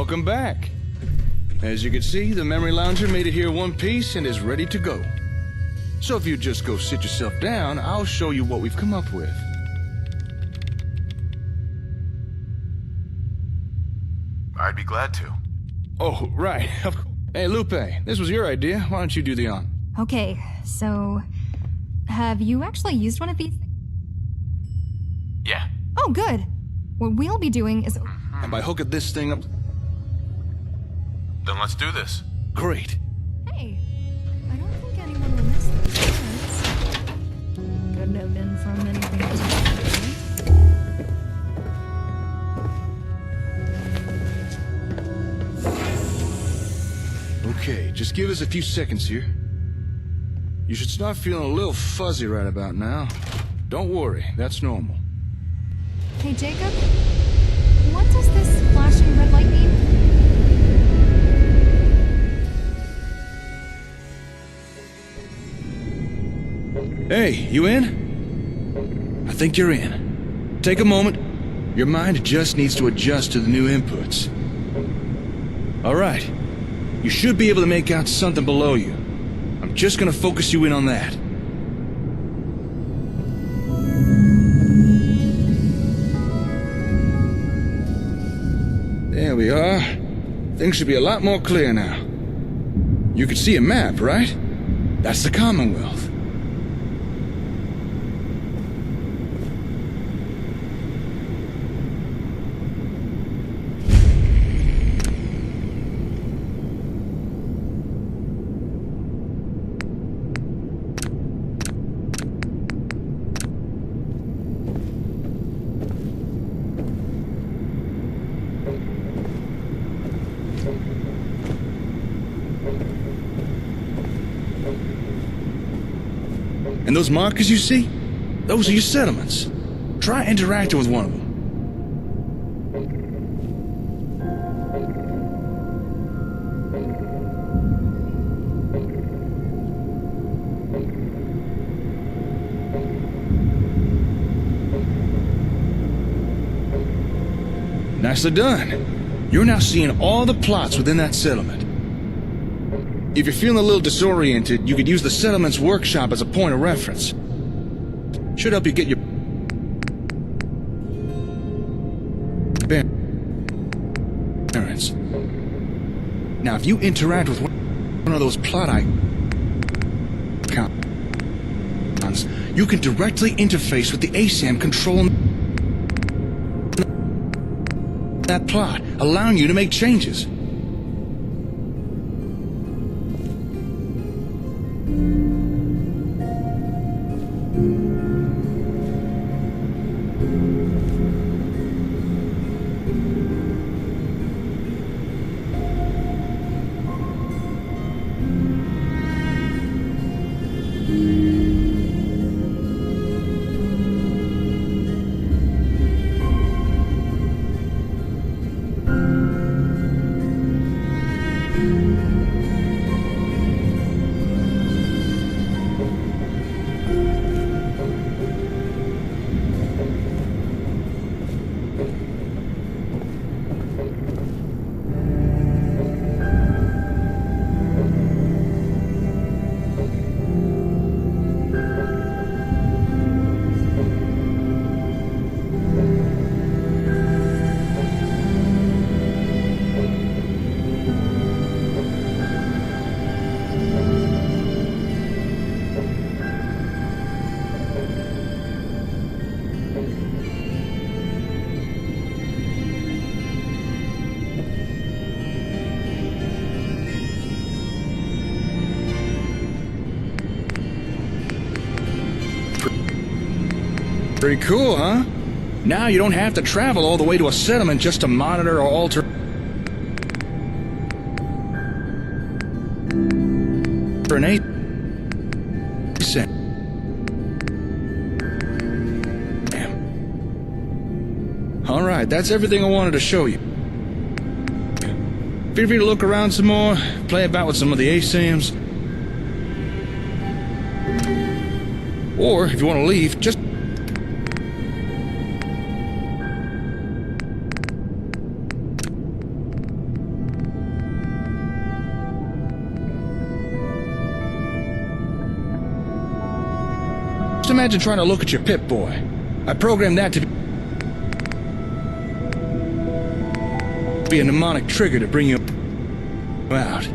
[SPEAKER 15] Welcome back. As you can see, the memory lounger made it here one piece and is ready to go. So if you just go sit yourself down, I'll show you what we've come up with.
[SPEAKER 14] I'd be glad to.
[SPEAKER 15] Oh, right. Hey, Lupe, this was your idea. Why don't you do the on?
[SPEAKER 16] Okay, so... have you actually used one of these?
[SPEAKER 14] Yeah.
[SPEAKER 16] Oh, good. What we'll be doing is...
[SPEAKER 15] And by hooking this thing up...
[SPEAKER 4] Then let's do this.
[SPEAKER 15] Great.
[SPEAKER 16] Hey, I don't think anyone will miss this. Couldn't have been from anything else.
[SPEAKER 15] Okay, just give us a few seconds here. You should start feeling a little fuzzy right about now. Don't worry, that's normal.
[SPEAKER 16] Hey, Jacob? What does this flashing red light mean?
[SPEAKER 15] Hey, you in? I think you're in. Take a moment. Your mind just needs to adjust to the new inputs. All right. You should be able to make out something below you. I'm just gonna focus you in on that. There we are. Things should be a lot more clear now. You can see a map, right? That's the Commonwealth. And those markers you see? Those are your settlements. Try interacting with one of them. Nicely done. You're now seeing all the plots within that settlement. If you're feeling a little disoriented, you could use the settlement's workshop as a point of reference. Should help you get your bearings. Now, if you interact with one of those plot icons, you can directly interface with the ASAM controlling that plot, allowing you to make changes. Pretty cool, huh? Now you don't have to travel all the way to a settlement just to monitor or alter an ASAM. Alright, that's everything I wanted to show you. Feel free to look around some more, play about with some of the ASAMs. Or, if you want to leave, just Just imagine trying to look at your Pip-Boy. I programmed that to be a mnemonic trigger to bring you out.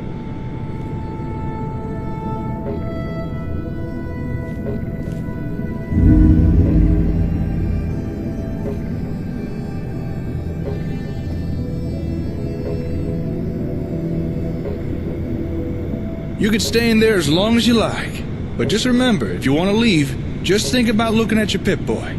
[SPEAKER 15] You can stay in there as long as you like, but just remember, if you want to leave, just think about looking at your Pip-Boy.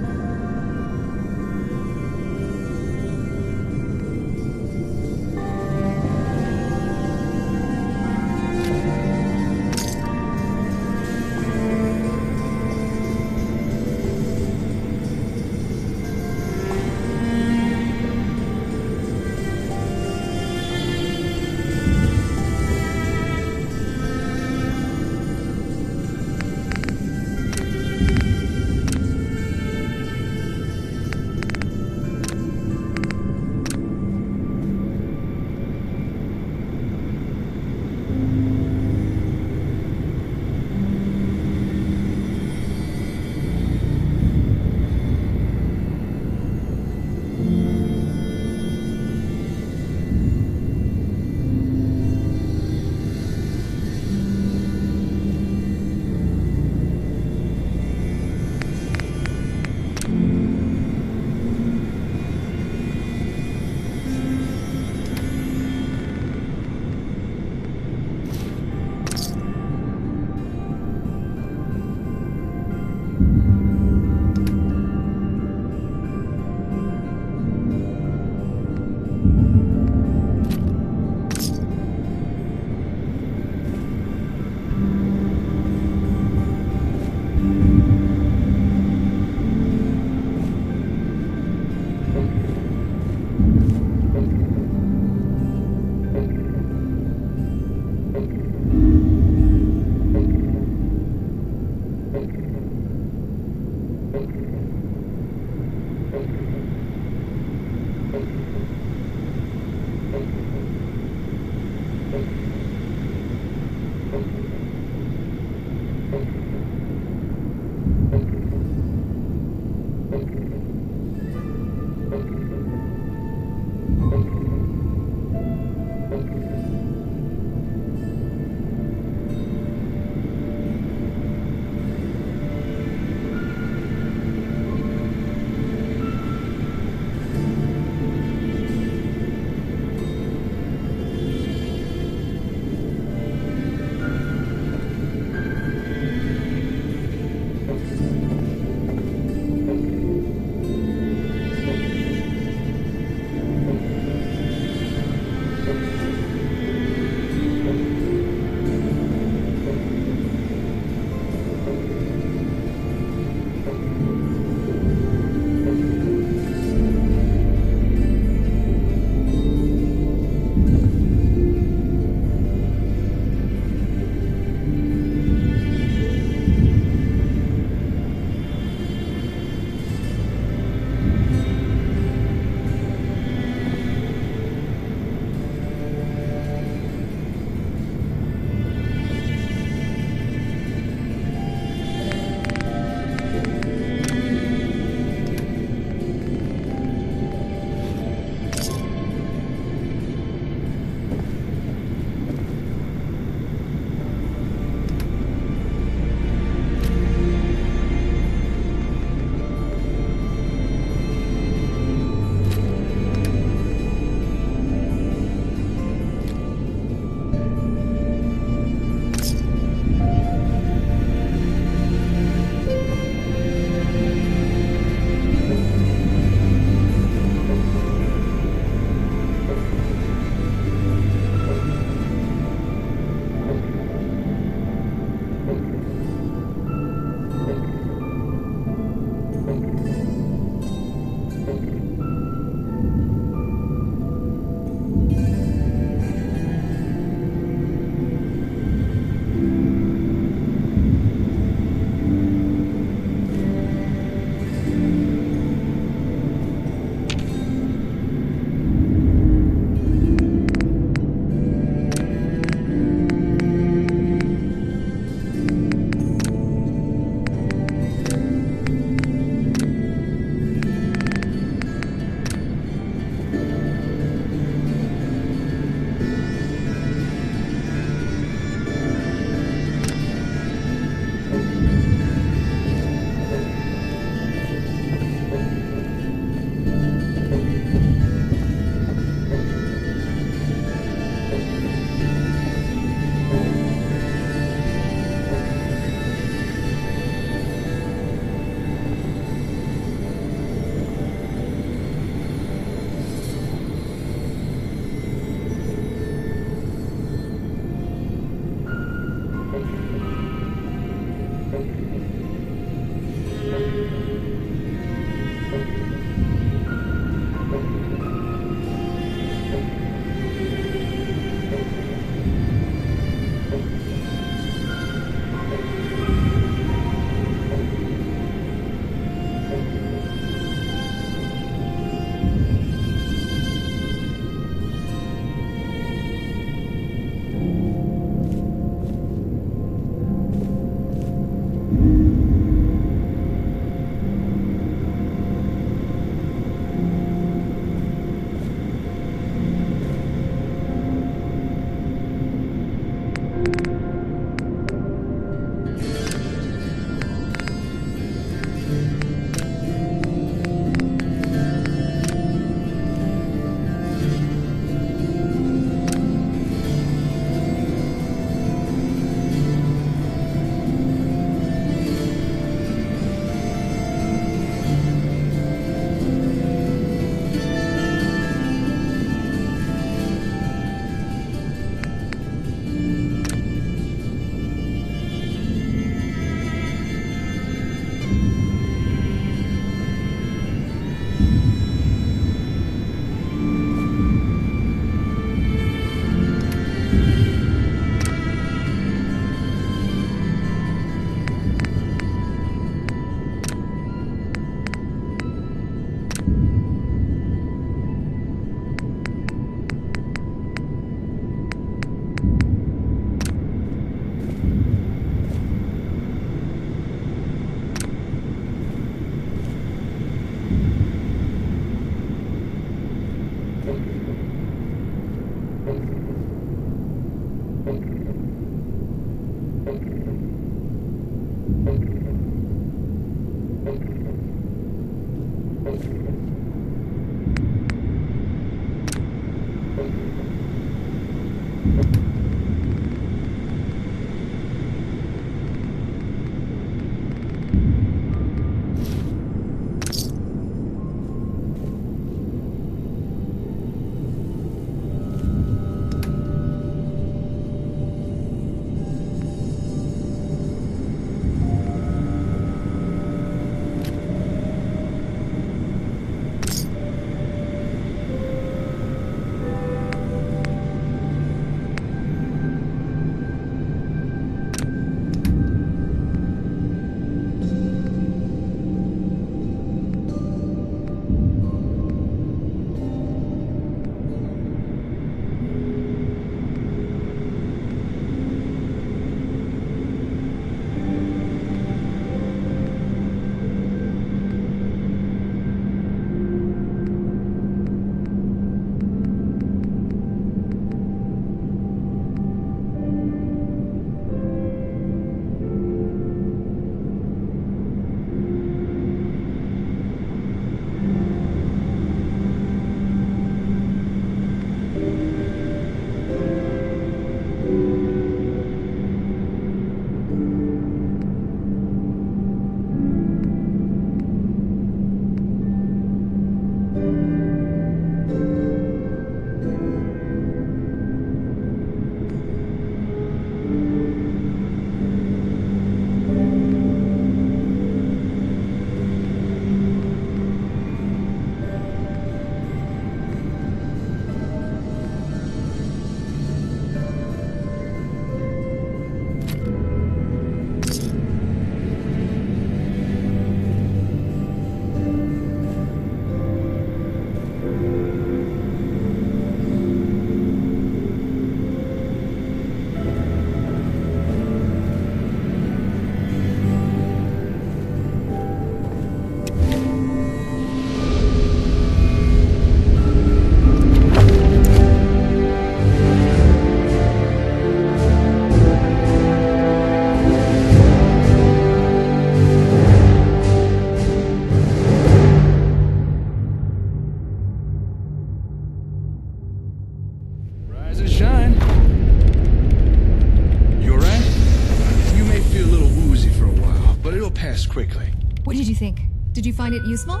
[SPEAKER 15] Quickly.
[SPEAKER 16] What did you think? Did you find it useful?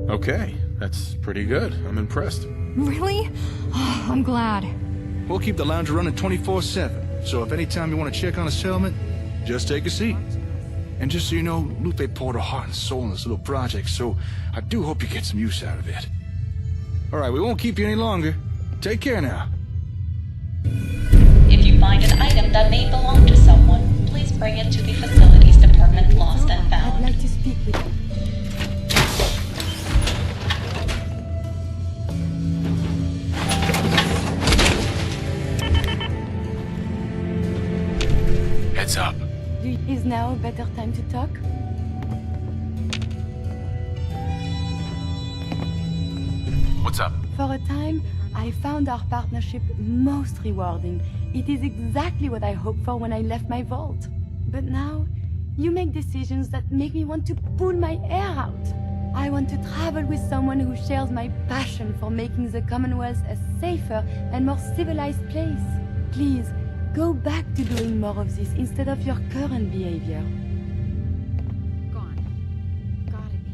[SPEAKER 4] Okay, that's pretty good. I'm impressed.
[SPEAKER 16] Really? Oh, I'm glad.
[SPEAKER 15] We'll keep the lounge running 24/7, so if anytime you want to check on a settlement, just take a seat. And just so you know, Lupe poured her heart and soul in this little project, so I do hope you get some use out of it. Alright, we won't keep you any longer. Take care now.
[SPEAKER 17] If you find an item that may belong to someone, please bring it to the Facilities Department Lost and Found.
[SPEAKER 12] I'd like to speak with you.
[SPEAKER 4] Heads up.
[SPEAKER 12] Is now a better time to talk?
[SPEAKER 4] What's up?
[SPEAKER 12] For a time, I found our partnership most rewarding. It is exactly what I hoped for when I left my vault. But now, you make decisions that make me want to pull my hair out. I want to travel with someone who shares my passion for making the Commonwealth a safer and more civilized place. Please, go back to doing more of this instead of your current behavior.
[SPEAKER 16] Gone. Gotta be.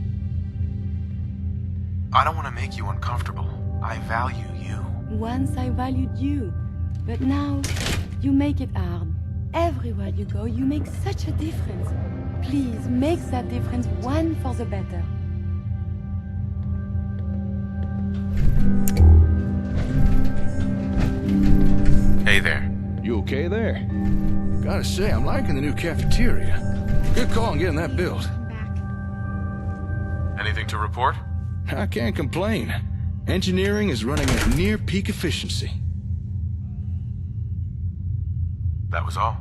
[SPEAKER 14] I don't want to make you uncomfortable. I value you.
[SPEAKER 12] Once I valued you, but now you make it hard. Everywhere you go, you make such a difference. Please make that difference one for the better.
[SPEAKER 4] Hey there.
[SPEAKER 15] You okay there? Gotta say, I'm liking the new cafeteria. Good call on getting that built.
[SPEAKER 4] Anything to report?
[SPEAKER 15] I can't complain. Engineering is running at near peak efficiency.
[SPEAKER 14] That was all.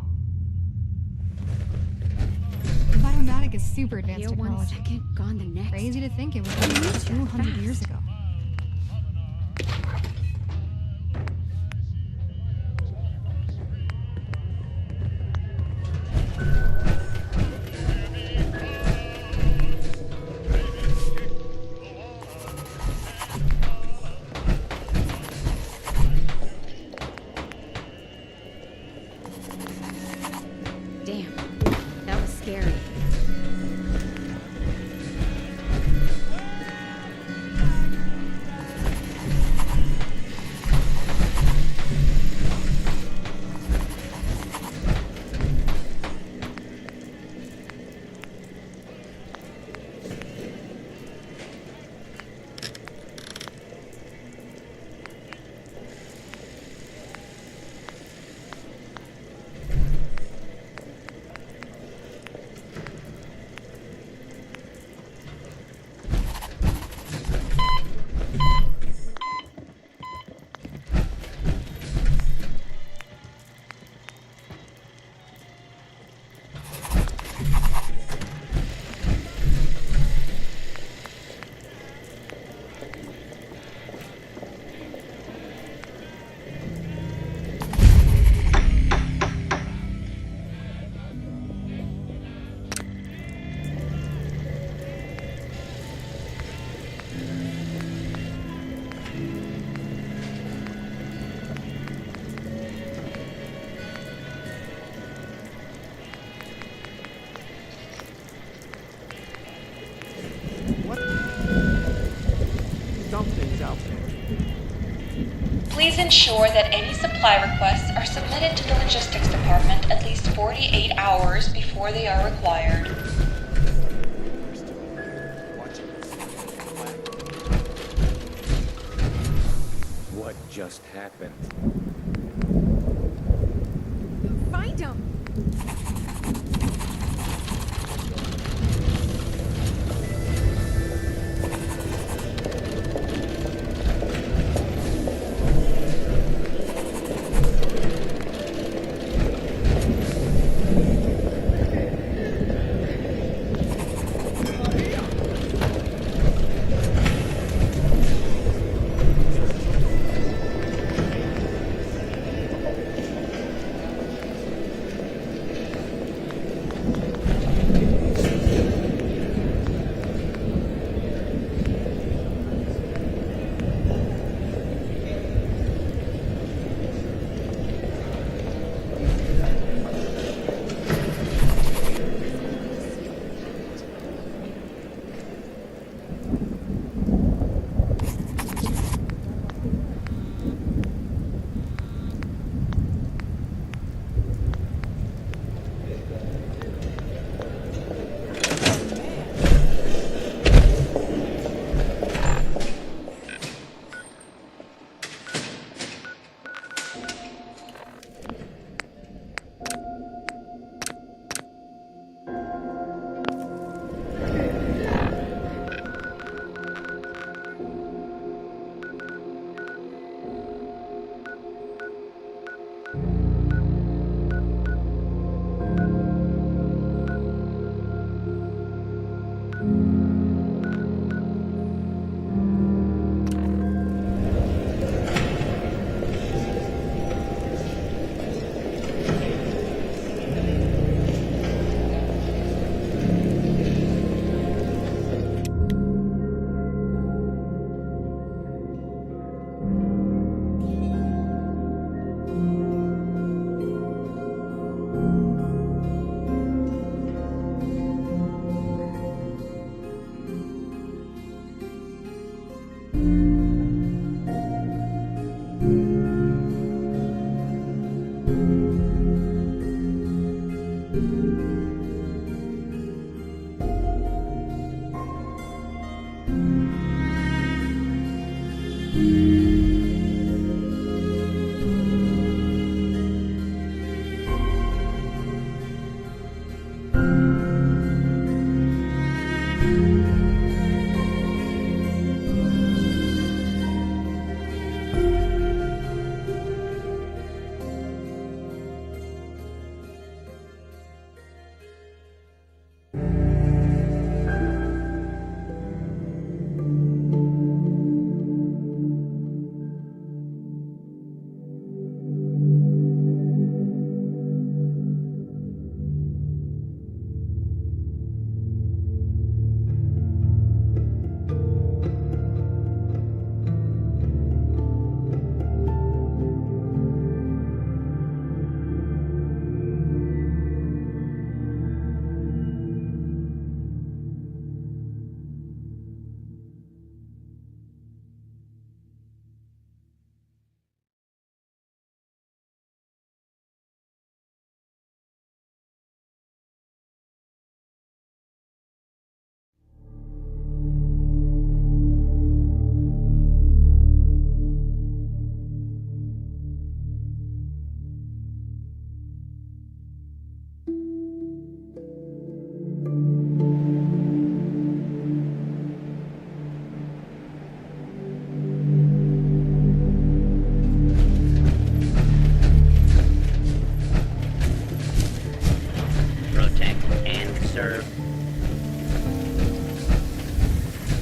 [SPEAKER 16] Biomatic is super advanced
[SPEAKER 5] Here one
[SPEAKER 16] technology.
[SPEAKER 5] second, gone the next.
[SPEAKER 16] Crazy to think it was only 200 years ago.
[SPEAKER 5] Damn, that was scary.
[SPEAKER 2] Something's out there.
[SPEAKER 17] Please ensure that any supply requests are submitted to the logistics department at least 48 hours before they are required.
[SPEAKER 18] What just happened?
[SPEAKER 16] Find him!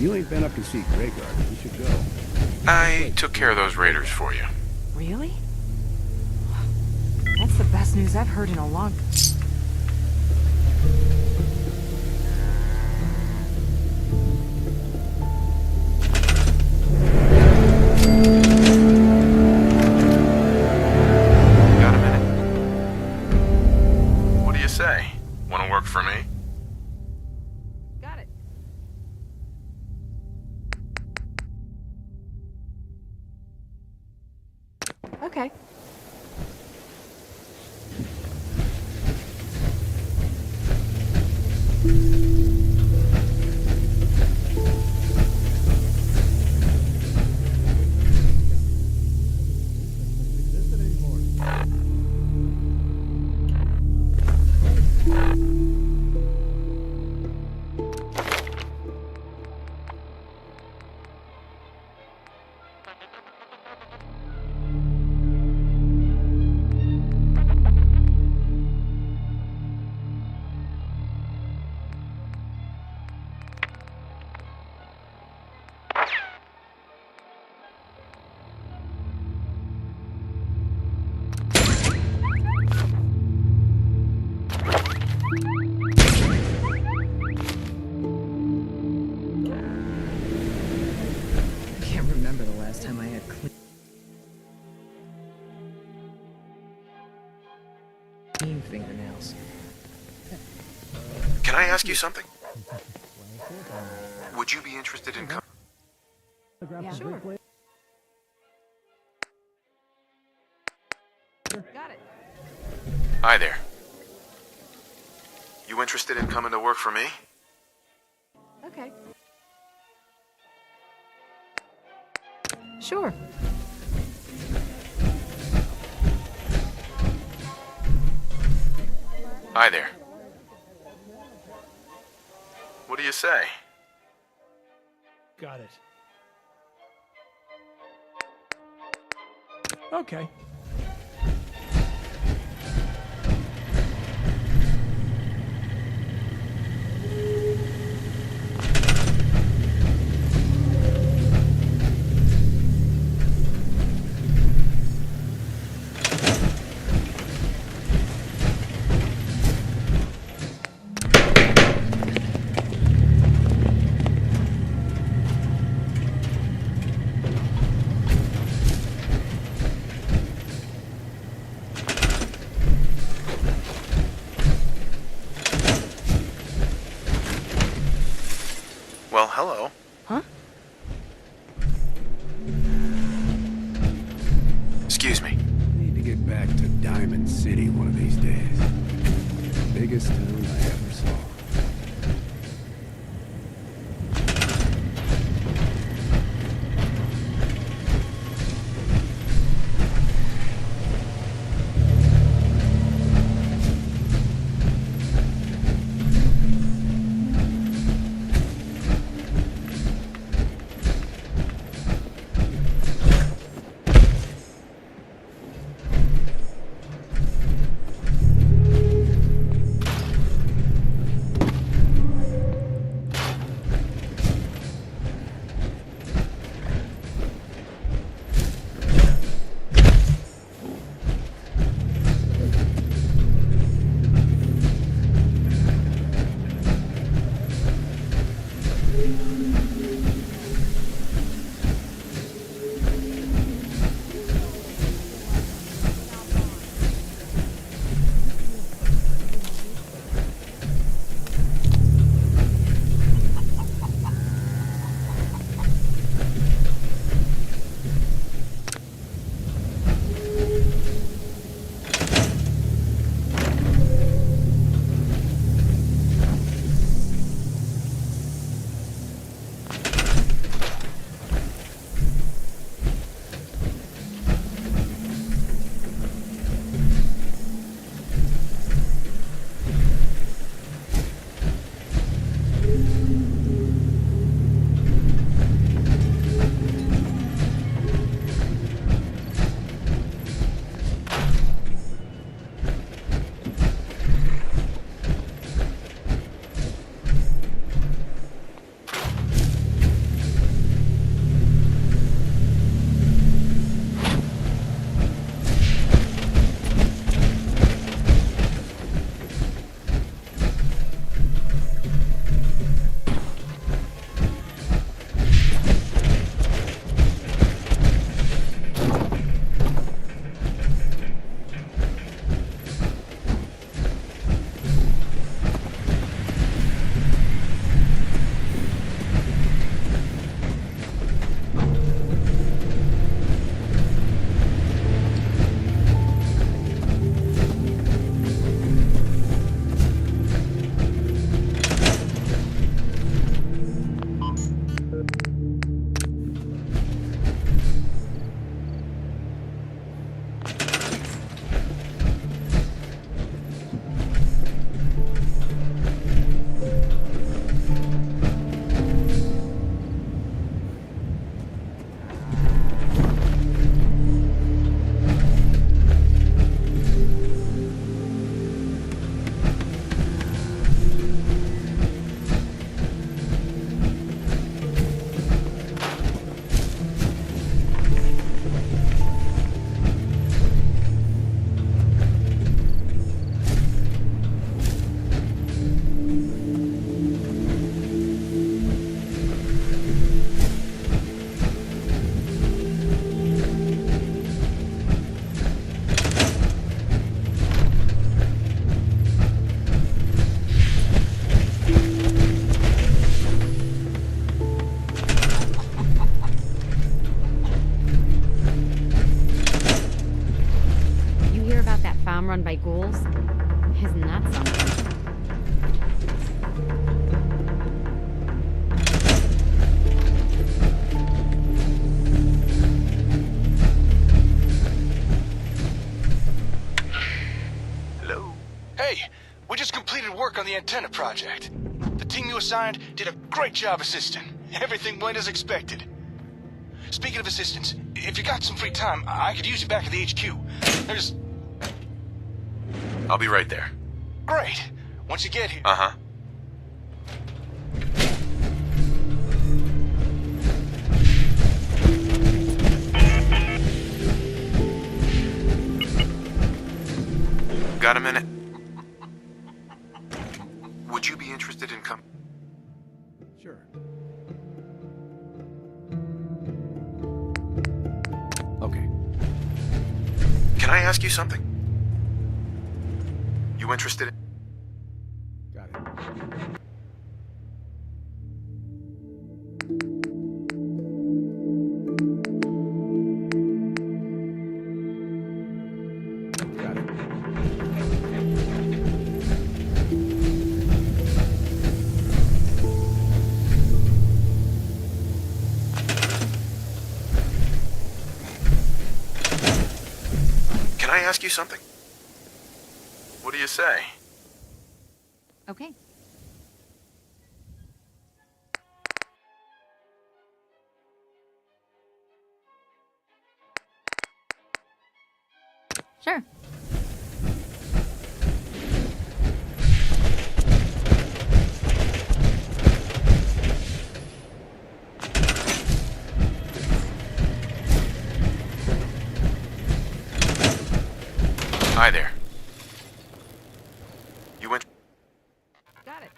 [SPEAKER 19] You ain't been up to see Greyguard. You should go.
[SPEAKER 14] I took care of those raiders for you.
[SPEAKER 13] Really? That's the best news I've heard in a long...
[SPEAKER 14] Got a minute? What do you say? Want to work for me?
[SPEAKER 13] Got it. Okay.
[SPEAKER 18] Fingernails.
[SPEAKER 14] Can I ask you something? Would you be interested in
[SPEAKER 13] Yeah, sure. Got it.
[SPEAKER 14] Hi there. You interested in coming to work for me?
[SPEAKER 13] Okay. Sure.
[SPEAKER 14] Hi there. What do you say?
[SPEAKER 2] Got it. Okay.
[SPEAKER 14] Well, hello.
[SPEAKER 13] Huh?
[SPEAKER 14] Excuse me.
[SPEAKER 19] Need to get back to Diamond City one of these days. Biggest town I ever saw.
[SPEAKER 15] antenna project. The team you assigned did a great job assisting. Everything went as expected. Speaking of assistance, if you got some free time, I could use you back at the HQ. There's...
[SPEAKER 4] I'll be right there.
[SPEAKER 15] Great. Once you get here...
[SPEAKER 4] Uh-huh. Got a minute? Would you be interested in coming?
[SPEAKER 19] Sure.
[SPEAKER 4] Can I ask you something? You interested in...
[SPEAKER 19] Got it.
[SPEAKER 4] Can I ask you something? What do you say?
[SPEAKER 16] Okay. Sure.
[SPEAKER 4] Hi there. You went...
[SPEAKER 16] Got it.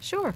[SPEAKER 16] Sure.